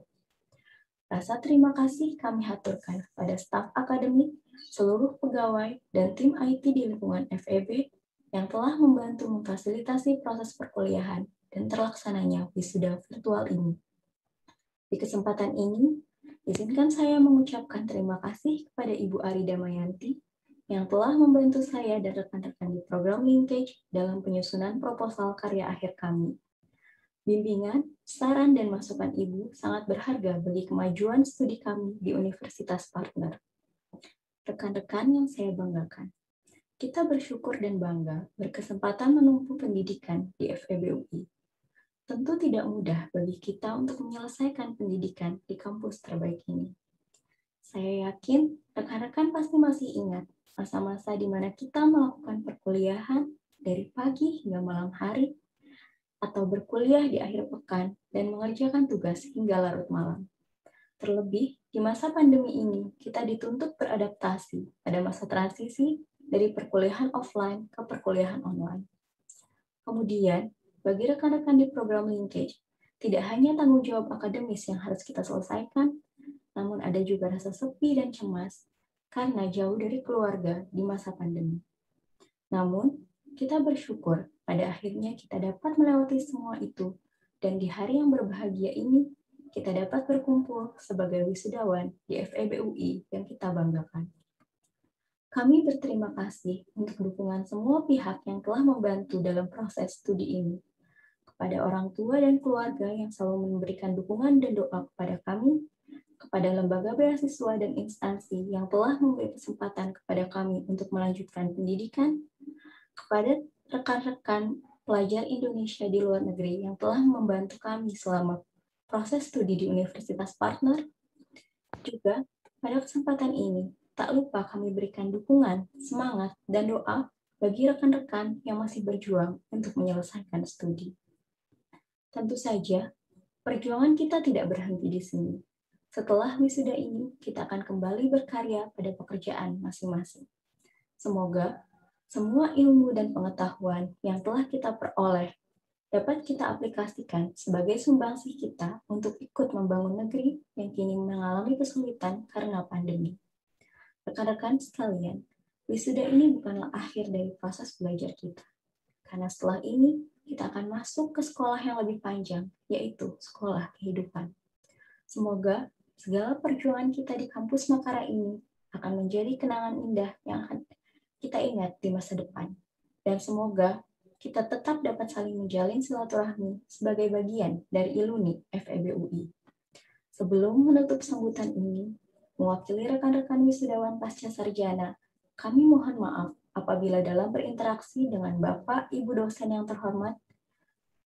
Rasa terima kasih kami haturkan kepada staf akademik, seluruh pegawai, dan tim IT di lingkungan FEB yang telah membantu memfasilitasi proses perkuliahan dan terlaksananya wisuda virtual ini. Di kesempatan ini, izinkan saya mengucapkan terima kasih kepada Ibu Ari Damayanti yang telah membantu saya dan rekan-rekan di program linkage dalam penyusunan proposal karya akhir kami. Bimbingan, saran, dan masukan Ibu sangat berharga bagi kemajuan studi kami di Universitas Partner. Rekan-rekan yang saya banggakan, kita bersyukur dan bangga berkesempatan menempuh pendidikan di FEB UI. Tentu tidak mudah bagi kita untuk menyelesaikan pendidikan di kampus terbaik ini. Saya yakin rekan-rekan pasti masih ingat masa-masa di mana kita melakukan perkuliahan dari pagi hingga malam hari, atau berkuliah di akhir pekan dan mengerjakan tugas hingga larut malam. Terlebih, di masa pandemi ini, kita dituntut beradaptasi pada masa transisi dari perkuliahan offline ke perkuliahan online. Kemudian, bagi rekan-rekan di program linkage, tidak hanya tanggung jawab akademis yang harus kita selesaikan, namun ada juga rasa sepi dan cemas karena jauh dari keluarga di masa pandemi. Namun, kita bersyukur pada akhirnya kita dapat melewati semua itu, dan di hari yang berbahagia ini, kita dapat berkumpul sebagai wisudawan di FEB UI yang kita banggakan. Kami berterima kasih untuk dukungan semua pihak yang telah membantu dalam proses studi ini. Kepada orang tua dan keluarga yang selalu memberikan dukungan dan doa kepada kami, kepada lembaga beasiswa dan instansi yang telah memberi kesempatan kepada kami untuk melanjutkan pendidikan, kepada rekan-rekan pelajar Indonesia di luar negeri yang telah membantu kami selama proses studi di Universitas Partner. Juga pada kesempatan ini, tak lupa kami berikan dukungan, semangat, dan doa bagi rekan-rekan yang masih berjuang untuk menyelesaikan studi. Tentu saja, perjuangan kita tidak berhenti di sini. Setelah wisuda ini, kita akan kembali berkarya pada pekerjaan masing-masing. Semoga semua ilmu dan pengetahuan yang telah kita peroleh dapat kita aplikasikan sebagai sumbangsih kita untuk ikut membangun negeri yang kini mengalami kesulitan karena pandemi. Rekan-rekan sekalian, wisuda ini bukanlah akhir dari proses belajar kita. Karena setelah ini, kita akan masuk ke sekolah yang lebih panjang, yaitu sekolah kehidupan. Semoga segala perjuangan kita di kampus Makara ini akan menjadi kenangan indah yang akan kita ingat di masa depan. Dan semoga kita tetap dapat saling menjalin silaturahmi sebagai bagian dari ILUNI FEB UI. Sebelum menutup sambutan ini, mewakili rekan-rekan wisudawan pasca sarjana, kami mohon maaf apabila dalam berinteraksi dengan Bapak, Ibu dosen yang terhormat,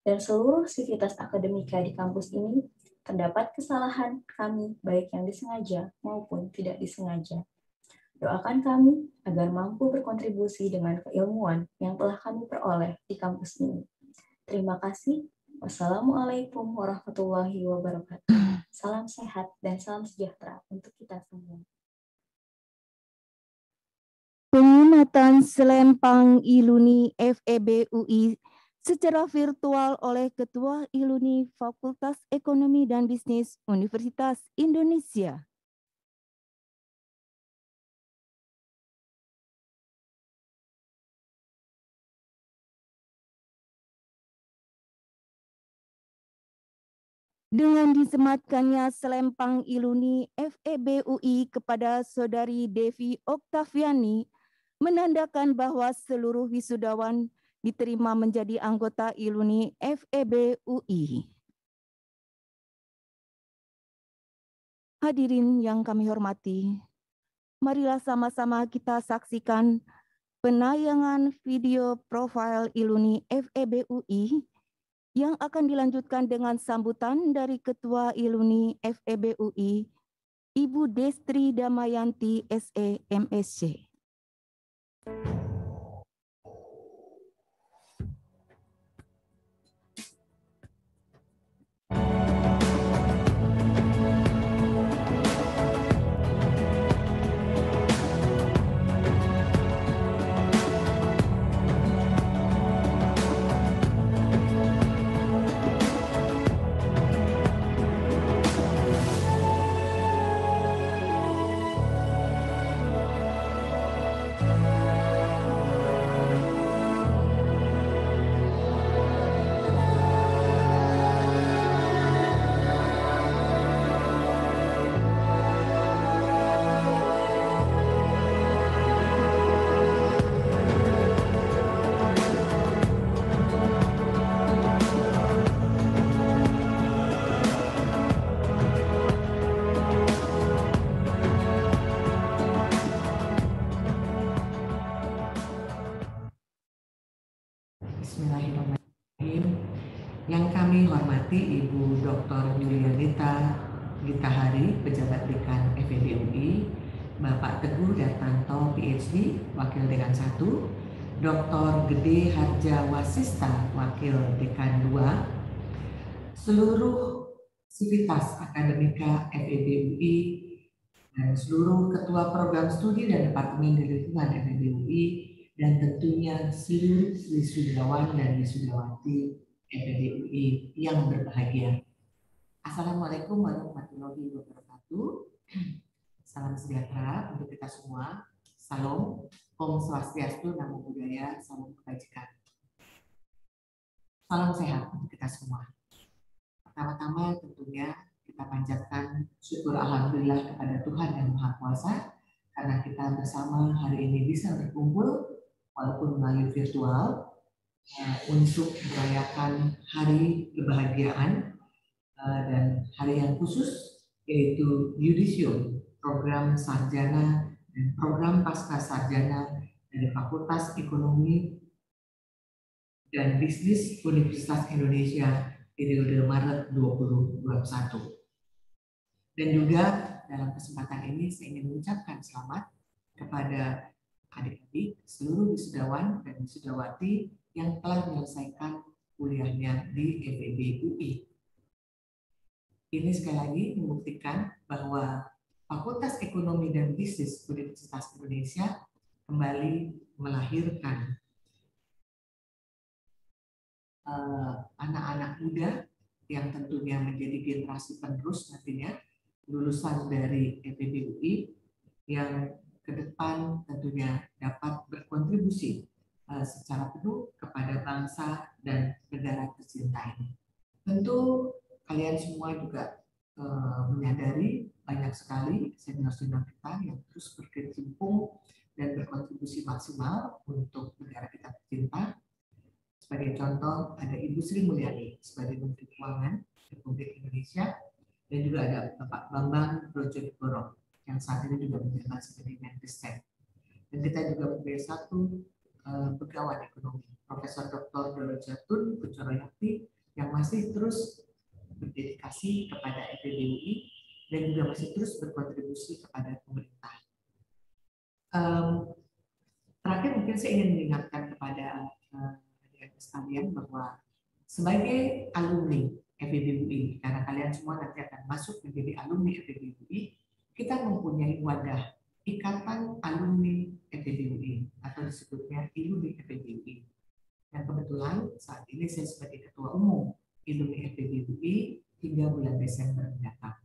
dan seluruh sivitas akademika di kampus ini, terdapat kesalahan kami baik yang disengaja maupun tidak disengaja. Doakan kami agar mampu berkontribusi dengan keilmuan yang telah kami peroleh di kampus ini. Terima kasih. Wassalamualaikum warahmatullahi wabarakatuh. Salam sehat dan salam sejahtera untuk kita semua. Pengumatan selempang ILUNI FEB UI secara virtual oleh Ketua ILUNI Fakultas Ekonomi dan Bisnis Universitas Indonesia. Dengan disematkannya selempang ILUNI FEB UI kepada Saudari Devi Oktaviani, menandakan bahwa seluruh wisudawan diterima menjadi anggota ILUNI FEB UI. Hadirin yang kami hormati, marilah sama-sama kita saksikan penayangan video profil ILUNI FEB UI yang akan dilanjutkan dengan sambutan dari Ketua ILUNI FEB UI, Ibu Destri Damayanti SE MSc. Bismillahirrahmanirrahim. Yang kami hormati Ibu Dr. Yulianita Gitahari, Pejabat Dekan FEB-UI, Bapak Teguh Dartanto, PhD, Wakil Dekan 1, Dr. Gede Harja Wasista, Wakil Dekan 2, seluruh sivitas akademika FEB-UI, dan seluruh Ketua Program Studi dan Departemen di Lingkungan FEB-UI, dan tentunya seluruh wisudawan dan wisudawati FEB-UI yang berbahagia. Assalamualaikum warahmatullahi wabarakatuh. Salam sejahtera untuk kita semua. Salam, Om Swastiastu, Namo Buddhaya, Salam Kebajikan. Salam sehat untuk kita semua. Pertama-tama tentunya kita panjatkan syukur alhamdulillah kepada Tuhan Yang Maha Kuasa karena kita bersama hari ini bisa berkumpul walaupun melalui virtual untuk merayakan hari kebahagiaan dan hari yang khusus yaitu Yudisium, program sarjana dan program pasca sarjana dari Fakultas Ekonomi dan Bisnis Universitas Indonesia periode Maret 2021. Dan juga dalam kesempatan ini saya ingin mengucapkan selamat kepada adik-adik, seluruh wisudawan dan wisudawati yang telah menyelesaikan kuliahnya di FEB-UI. Ini sekali lagi membuktikan bahwa Fakultas Ekonomi dan Bisnis Universitas Indonesia kembali melahirkan anak-anak muda yang tentunya menjadi generasi penerus nantinya lulusan dari FEB-UI yang ke depan tentunya dapat berkontribusi secara penuh kepada bangsa dan negara tercinta ini. Tentu kalian semua juga menyadari banyak sekali senior-senior kita yang terus berkecimpung dan berkontribusi maksimal untuk negara kita tercinta. Sebagai contoh ada Ibu Sri Mulyani sebagai Menteri Keuangan Republik Indonesia dan juga ada Bapak Bambang Brojonegoro yang saat ini juga menjabat sebagai Menristek. Dan kita juga mempunyai satu pegawai ekonomi, Profesor Dr. Doro Jatun Kuncoroyakti yang masih terus berdedikasi kepada FEB-UI dan juga masih terus berkontribusi kepada pemerintah. Terakhir mungkin saya ingin mengingatkan kepada adik-adik sekalian bahwa sebagai alumni FEB-UI, karena kalian semua nanti akan masuk menjadi alumni FEB-UI, kita mempunyai wadah Ikatan Alumni FEB-UI atau disebutnya ILUMI FEB-UI. Dan kebetulan saat ini saya sebagai Ketua Umum ILUMI FEB-UI hingga bulan Desember mendatang.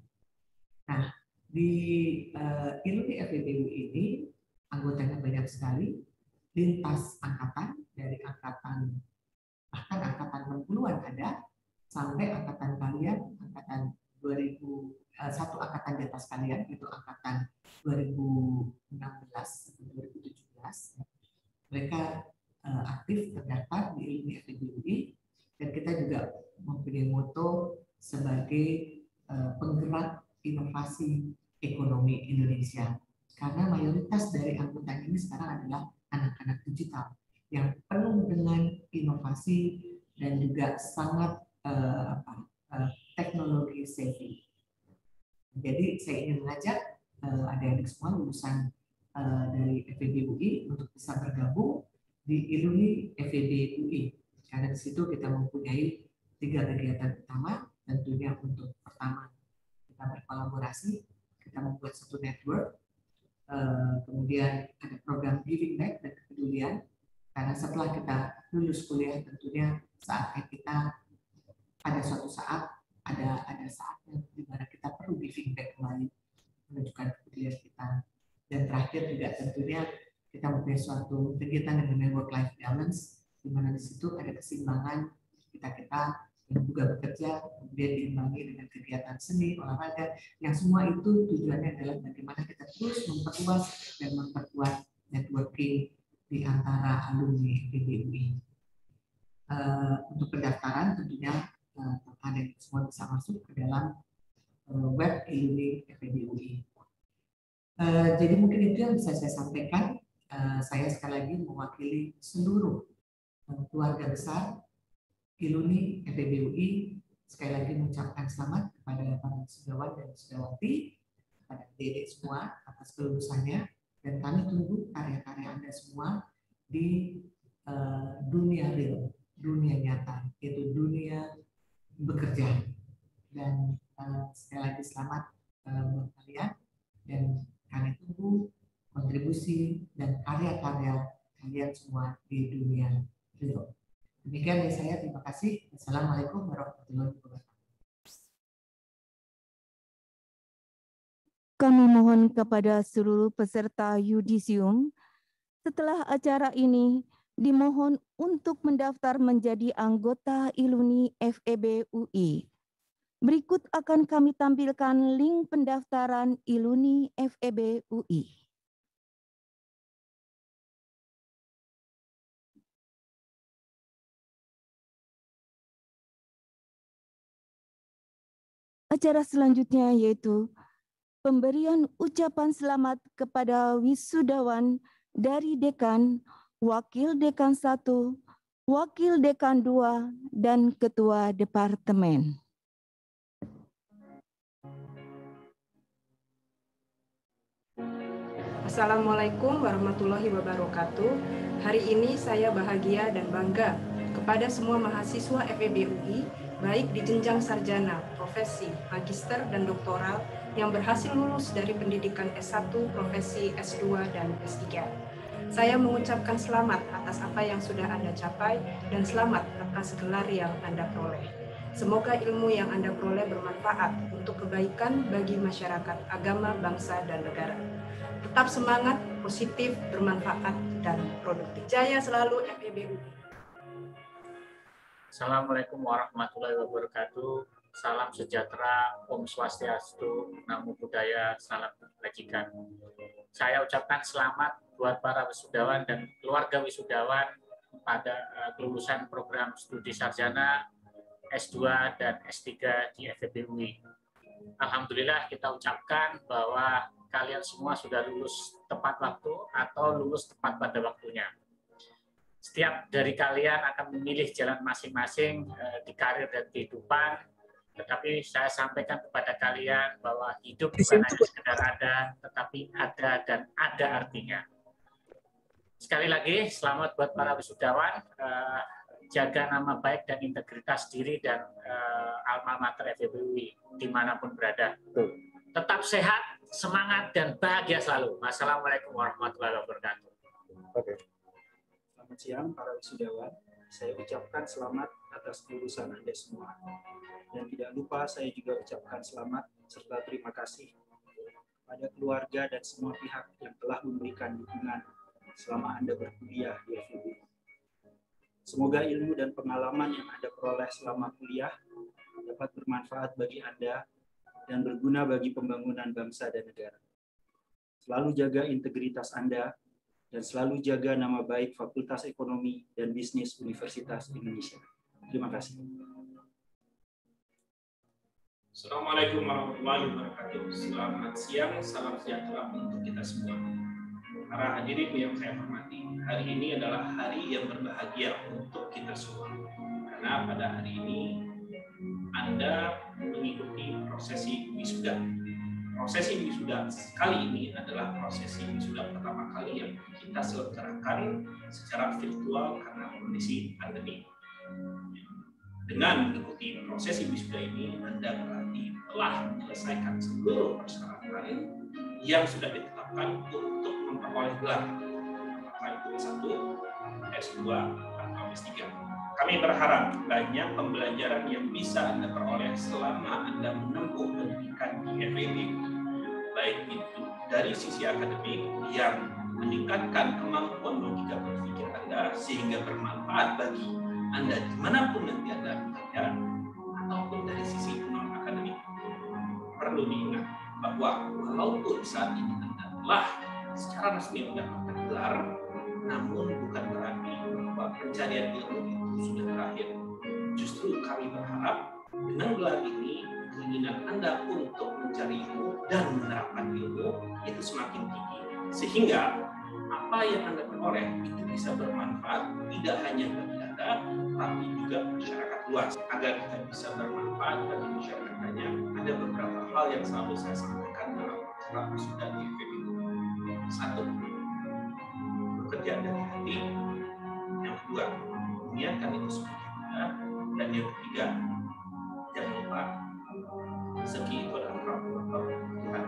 Nah, di ILUMI FEB-UI ini anggotanya banyak sekali, lintas angkatan dari angkatan bahkan angkatan 60-an ada sampai angkatan kalian angkatan 1 angkatan di atas kalian itu angkatan 2016 atau 2017. Mereka aktif terdaftar di ILUMI FEB-UI dan kita juga mempunyai moto sebagai penggerak inovasi ekonomi Indonesia karena mayoritas dari anggota ini sekarang adalah anak-anak digital yang penuh dengan inovasi dan juga sangat teknologi savvy. Jadi saya ingin mengajak adik-adik semua lulusan dari FEB-UI untuk bisa bergabung di ILUMI FEB-UI karena di situ kita mempunyai 3 kegiatan utama. Tentunya untuk pertama kita berkolaborasi, kita membuat satu network, kemudian ada program giving back dan kepedulian karena setelah kita lulus kuliah tentunya saatnya kita pada suatu saat ada saatnya di mana kita perlu giving back kembali menunjukkan kepedulian kita. Dan terakhir juga tentunya kita mempunyai suatu kegiatan yang namanya work life balance di mana di situ ada keseimbangan kita yang juga bekerja kemudian diimbangi dengan kegiatan seni, olahraga yang semua itu tujuannya adalah bagaimana kita terus memperluas dan memperkuat networking di antara alumni FEB-UI. Untuk pendaftaran tentunya ada semua bisa masuk ke dalam web ILUMI FEB-UI. Jadi mungkin itu yang bisa saya sampaikan. Saya sekali lagi mewakili seluruh keluarga besar ILUNI FEB UI, sekali lagi mengucapkan selamat kepada para wisudawan dan wisudawati, kepada adik-adik semua atas kelulusannya, dan kami tunggu karya-karya Anda semua di dunia real, dunia nyata, yaitu dunia bekerja. Dan sekali lagi selamat buat kalian, dan kami tunggu kontribusi dan karya-karya kalian semua di dunia real. Demikian dari saya, terima kasih. Assalamualaikum warahmatullahi wabarakatuh. Kami mohon kepada seluruh peserta yudisium, setelah acara ini dimohon untuk mendaftar menjadi anggota ILUNI FEB UI. Berikut akan kami tampilkan link pendaftaran ILUNI FEB UI. Acara selanjutnya yaitu pemberian ucapan selamat kepada wisudawan dari Dekan, Wakil Dekan 1, Wakil Dekan 2, dan Ketua Departemen. Assalamualaikum warahmatullahi wabarakatuh. Hari ini saya bahagia dan bangga kepada semua mahasiswa FEB UI, baik di jenjang sarjana, profesi, magister, dan doktoral yang berhasil lulus dari pendidikan S1, profesi S2, dan S3. Saya mengucapkan selamat atas apa yang sudah Anda capai dan selamat atas gelar yang Anda peroleh. Semoga ilmu yang Anda peroleh bermanfaat untuk kebaikan bagi masyarakat, agama, bangsa, dan negara. Tetap semangat, positif, bermanfaat, dan produktif. Jaya selalu FEB UI. Assalamualaikum warahmatullahi wabarakatuh. Salam sejahtera, Om Swastiastu, Namo Buddhaya, salam kebajikan. Saya ucapkan selamat buat para wisudawan dan keluarga wisudawan pada kelulusan program studi sarjana, S2 dan S3 di FEB UI. Alhamdulillah kita ucapkan bahwa kalian semua sudah lulus tepat waktu atau lulus tepat pada waktunya. Setiap dari kalian akan memilih jalan masing-masing di karir dan kehidupan, tetapi saya sampaikan kepada kalian bahwa hidup bukan hanya sekedar ada, tetapi ada dan ada artinya. Sekali lagi, selamat buat para wisudawan, jaga nama baik dan integritas diri dan alma mater FEB UI dimanapun berada. Tetap sehat, semangat, dan bahagia selalu. Wassalamualaikum warahmatullahi wabarakatuh. Selamat siang para wisudawan. Saya ucapkan selamat atas kelulusan Anda semua. Dan tidak lupa saya juga ucapkan selamat serta terima kasih pada keluarga dan semua pihak yang telah memberikan dukungan selama Anda berkuliah di FEB. Semoga ilmu dan pengalaman yang Anda peroleh selama kuliah dapat bermanfaat bagi Anda dan berguna bagi pembangunan bangsa dan negara. Selalu jaga integritas Anda dan selalu jaga nama baik Fakultas Ekonomi dan Bisnis Universitas Indonesia. Terima kasih. Assalamualaikum warahmatullahi wabarakatuh. Selamat siang, salam sejahtera untuk kita semua. Para hadirin yang saya hormati, hari ini adalah hari yang berbahagia untuk kita semua. Karena pada hari ini Anda mengikuti prosesi wisuda. Prosesi wisuda kali ini adalah prosesi wisuda pertama kali yang kita selenggarakan secara virtual karena kondisi pandemi. Dengan mengikuti prosesi wisuda ini, Anda berarti telah menyelesaikan seluruh persyaratan yang sudah ditetapkan untuk memperoleh gelar, apakah itu S1, S2, atau S3. Kami berharap banyak pembelajaran yang bisa Anda peroleh selama Anda menempuh pendidikan di FEB, baik itu dari sisi akademik yang meningkatkan kemampuan logika berpikir Anda sehingga bermanfaat bagi Anda dimanapun nanti Anda bekerja, ataupun dari sisi non-akademik. Perlu diingat bahwa walaupun saat ini Anda telah secara resmi mendapatkan gelar, namun bukan berarti bahwa pencarian ilmu itu sudah berakhir. Justru kami berharap dengan gelar ini, keinginan Anda untuk mencari ilmu dan menerapkan ilmu itu semakin tinggi. Sehingga apa yang Anda peroleh itu bisa bermanfaat tidak hanya bagi Anda, tapi juga masyarakat luas. Agar kita bisa bermanfaat bagi masyarakat banyak, ada beberapa hal yang selalu saya sampaikan dalam acara wisuda di FEBUI. 1. Bekerja dari hati. Yang kedua, niatkan itu sebagai guna. Dan yang ketiga, jangan lupa rezeki itu adalah rahmat Tuhan.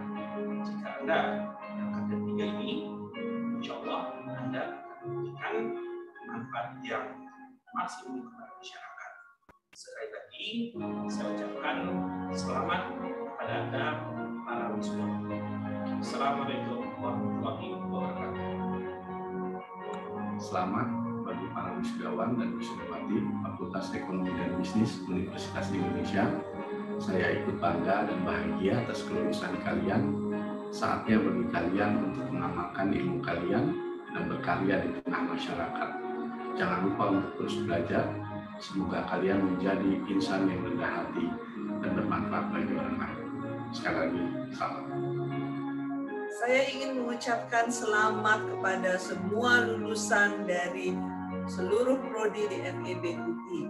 Jika Anda melakukan ketiga ini, insya Allah Anda akan memberikan manfaat yang maksimum kepada masyarakat. Sekali lagi, saya ucapkan selamat kepada Anda para wisudawan. Assalamualaikum warahmatullahi wabarakatuh. Selamat bagi para wisudawan dan wisudawati Fakultas Ekonomi dan Bisnis Universitas Indonesia. Saya ikut bangga dan bahagia atas kelulusan kalian. Saatnya bagi kalian untuk mengamalkan ilmu kalian dan berkarya di tengah masyarakat. Jangan lupa untuk terus belajar. Semoga kalian menjadi insan yang rendah hati dan bermanfaat bagi orang lain. Sekali lagi, selamat. Saya ingin mengucapkan selamat kepada semua lulusan dari seluruh prodi di FEBUI.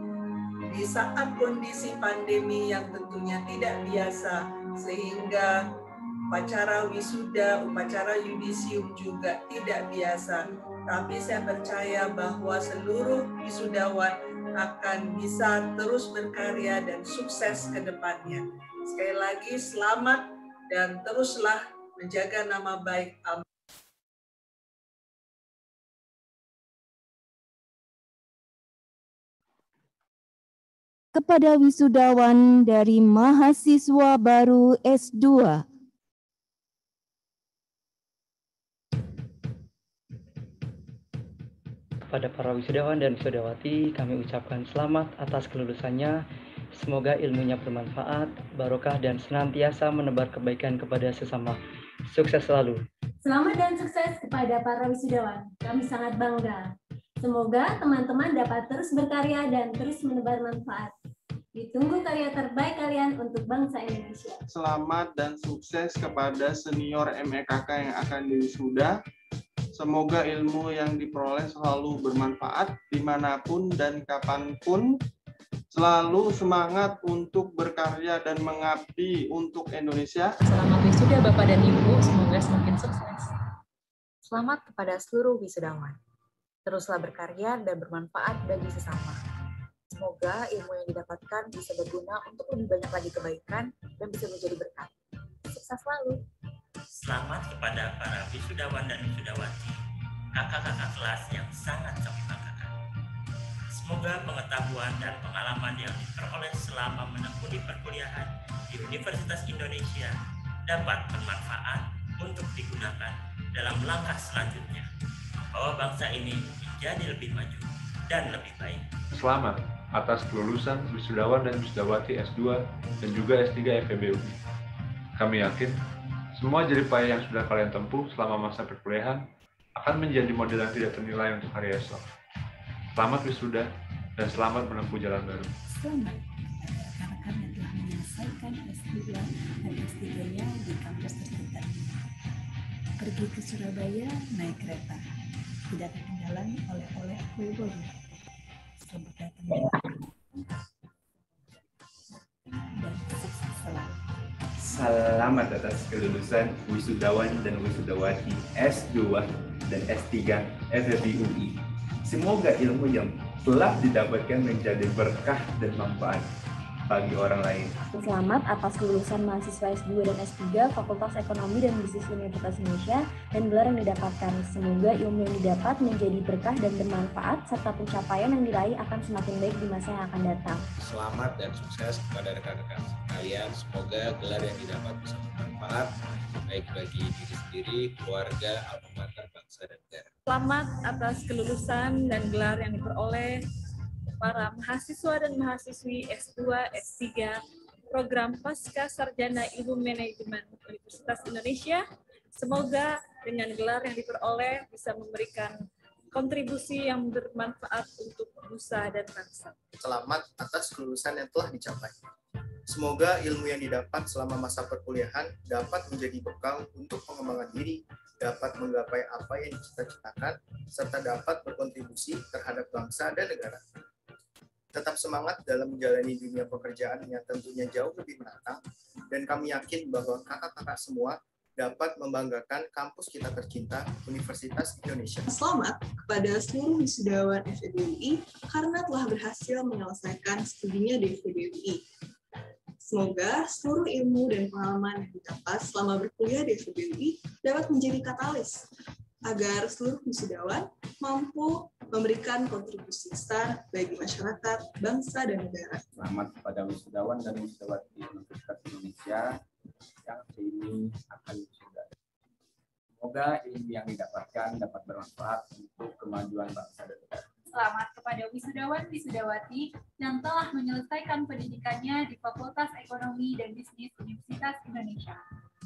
Di saat kondisi pandemi yang tentunya tidak biasa, sehingga upacara wisuda, upacara yudisium juga tidak biasa. Tapi saya percaya bahwa seluruh wisudawan akan bisa terus berkarya dan sukses ke depannya. Sekali lagi selamat dan teruslah menjaga nama baik. Kepada wisudawan dari mahasiswa baru S2. Kepada para wisudawan dan wisudawati, kami ucapkan selamat atas kelulusannya. Semoga ilmunya bermanfaat, barokah, dan senantiasa menebar kebaikan kepada sesama. Sukses selalu. Selamat dan sukses kepada para wisudawan. Kami sangat bangga. Semoga teman-teman dapat terus berkarya dan terus menebar manfaat. Ditunggu karya terbaik kalian untuk bangsa Indonesia. Selamat dan sukses kepada senior MEKK yang akan diwisuda. Semoga ilmu yang diperoleh selalu bermanfaat dimanapun dan kapanpun. Selalu semangat untuk berkarya dan mengabdi untuk Indonesia. Selamat wisuda Bapak dan Ibu, semoga semakin sukses. Selamat kepada seluruh wisudawan. Teruslah berkarya dan bermanfaat bagi sesama. Semoga ilmu yang didapatkan bisa berguna untuk lebih banyak lagi kebaikan dan bisa menjadi berkat. Sukses selalu. Selamat kepada para wisudawan dan wisudawati, kakak-kakak kelas yang sangat kami banggakan. Semoga pengetahuan dan pengalaman yang diperoleh selama menempuh di perkuliahan di Universitas Indonesia dapat bermanfaat untuk digunakan dalam langkah selanjutnya, bahwa bangsa ini menjadi lebih maju dan lebih baik. Selamat atas kelulusan wisudawan dan wisudawati S2 dan juga S3 FEBUI. Kami yakin semua jerih payah yang sudah kalian tempuh selama masa perkuliahan akan menjadi model yang tidak ternilai untuk hari esok. Selamat wisuda dan selamat menempuh jalan baru. Selamat kepada rekan-rekan yang telah menyelesaikan S2 dan S3-nya di kampus terdekat. Pergi ke Surabaya naik kereta, tidak ketinggalan oleh-oleh kue bolu. Selamat datang dan sukses selalu. Selamat atas kelulusan wisudawan dan wisudawati S2 dan S3 FEBUI. Semoga ilmu yang telah didapatkan menjadi berkah dan manfaat bagi orang lain. Selamat atas kelulusan mahasiswa S2 dan S3 Fakultas Ekonomi dan Bisnis Universitas Indonesia dan gelar yang didapatkan. Semoga ilmu yang didapat menjadi berkah dan bermanfaat serta pencapaian yang diraih akan semakin baik di masa yang akan datang. Selamat dan sukses kepada rekan-rekan sekalian. Semoga gelar yang didapat bisa bermanfaat baik bagi diri sendiri, keluarga, alma mater, bangsa dan negara. Selamat atas kelulusan dan gelar yang diperoleh para mahasiswa dan mahasiswi S2, S3, program Pasca Sarjana Ilmu Manajemen Universitas Indonesia. Semoga dengan gelar yang diperoleh bisa memberikan kontribusi yang bermanfaat untuk nusa dan bangsa. Selamat atas kelulusan yang telah dicapai. Semoga ilmu yang didapat selama masa perkuliahan dapat menjadi bekal untuk pengembangan diri, dapat menggapai apa yang dicita-citakan, serta dapat berkontribusi terhadap bangsa dan negara. tetap semangat dalam menjalani dunia pekerjaan yang tentunya jauh lebih menantang, dan kami yakin bahwa kakak-kakak semua dapat membanggakan kampus kita tercinta, Universitas Indonesia. Selamat kepada seluruh wisudawan FEB UI karena telah berhasil menyelesaikan studinya di FEB UI. Semoga seluruh ilmu dan pengalaman yang didapat selama berkuliah di FEB UI dapat menjadi katalis agar seluruh wisudawan mampu memberikan kontribusi besar bagi masyarakat, bangsa, dan negara. Selamat kepada wisudawan dan wisudawati Universitas Indonesia yang ini akan wisuda. Semoga ilmu yang didapatkan dapat bermanfaat untuk kemajuan bangsa dan negara. Selamat kepada wisudawan wisudawati yang telah menyelesaikan pendidikannya di Fakultas Ekonomi dan Bisnis Universitas Indonesia.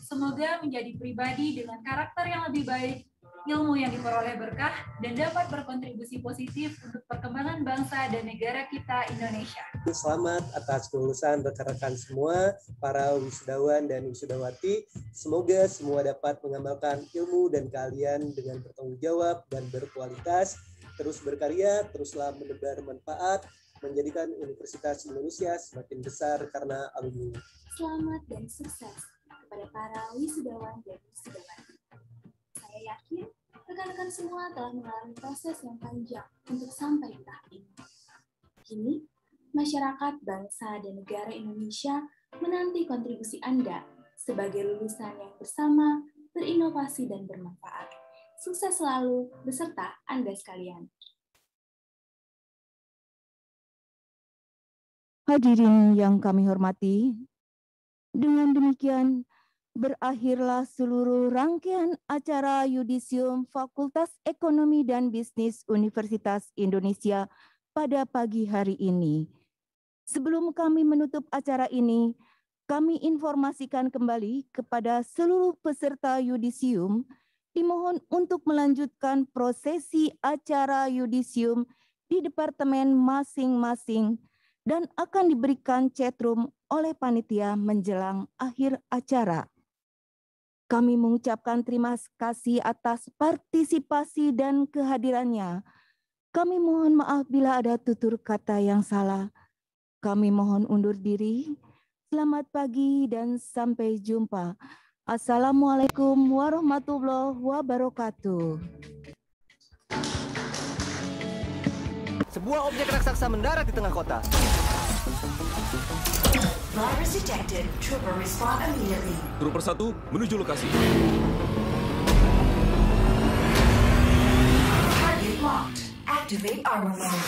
Semoga menjadi pribadi dengan karakter yang lebih baik, ilmu yang diperoleh berkah, dan dapat berkontribusi positif untuk perkembangan bangsa dan negara kita Indonesia. Selamat atas kelulusan rekan-rekan semua, para wisudawan dan wisudawati. Semoga semua dapat mengamalkan ilmu dan keahlian dengan bertanggung jawab dan berkualitas, terus berkarya, teruslah menebar manfaat, menjadikan Universitas Indonesia semakin besar karena alumni. Selamat dan sukses kepada para wisudawan dan wisudawati. Saya yakin rekan-rekan semua telah mengalami proses yang panjang untuk sampai di tahap ini. Kini, masyarakat, bangsa, dan negara Indonesia menanti kontribusi Anda sebagai lulusan yang bersama, berinovasi, dan bermanfaat. Sukses selalu beserta Anda sekalian. Hadirin yang kami hormati, dengan demikian berakhirlah seluruh rangkaian acara Yudisium Fakultas Ekonomi dan Bisnis Universitas Indonesia pada pagi hari ini. Sebelum kami menutup acara ini, kami informasikan kembali kepada seluruh peserta Yudisium dimohon untuk melanjutkan prosesi acara Yudisium di departemen masing-masing dan akan diberikan chatroom oleh panitia menjelang akhir acara. Kami mengucapkan terima kasih atas partisipasi dan kehadirannya. Kami mohon maaf bila ada tutur kata yang salah. Kami mohon undur diri. Selamat pagi dan sampai jumpa. Assalamualaikum warahmatullahi wabarakatuh. Sebuah objek raksasa mendarat di tengah kota. Virus detected. Trooper respond immediately. Trooper 1 menuju lokasi. Target locked. Activate armor mode.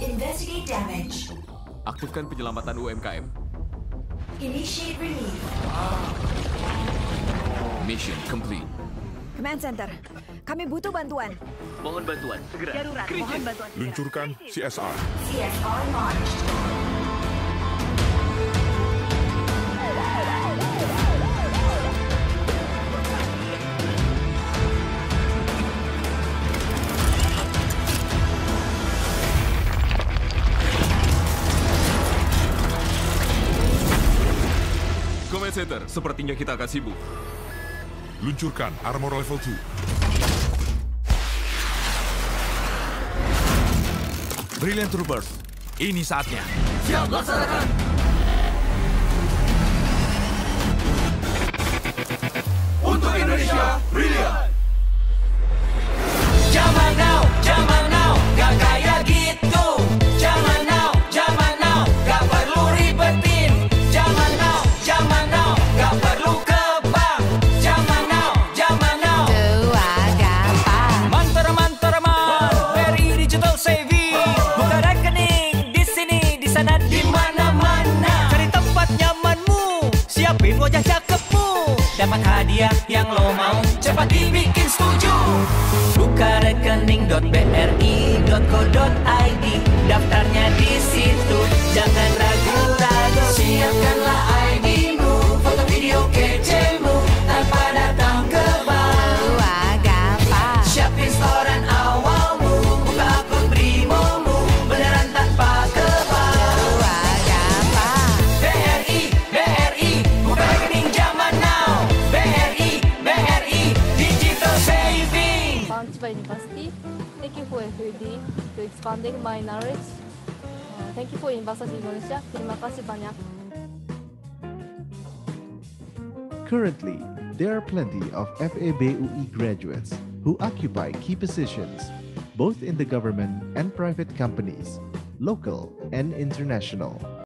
Investigate damage. Aktifkan penyelamatan UMKM. Initiate relief. Mission complete. Command Center, kami butuh bantuan. Mohon bantuan, segera. Darurat, mohon bantuan. Luncurkan CSR. CSR launched. Command Center, sepertinya kita akan sibuk. Luncurkan armor level 2. Brilliant Troopers, ini saatnya. Siap, laksanakan. Untuk Indonesia, Brilliant. Zaman now, gak kayak gitu. Zaman now, gak perlu ribetin. Zaman now, gak perlu ke bank. Zaman now, tua gampang. Manter, very digital savvy. Buka rekening di sini, di sana, di mana-mana. Cari tempat nyamanmu, siapin wajah cakepmu. Dapat hadiah yang lo mau, cepat dibikin setuju. Buka rekening.bri.co.id, daftarnya di situ, jangan ragu-ragu. Siapkanlah ID-mu, foto video kece-mu, tanpa datang ke bank. Gampang. Siapin setoran awalmu, buka opportunity to expanding my knowledge. Thank you for Universitas Indonesia. Terima kasih banyak. Currently, there are plenty of FEBUI graduates who occupy key positions, both in the government and private companies, local and international.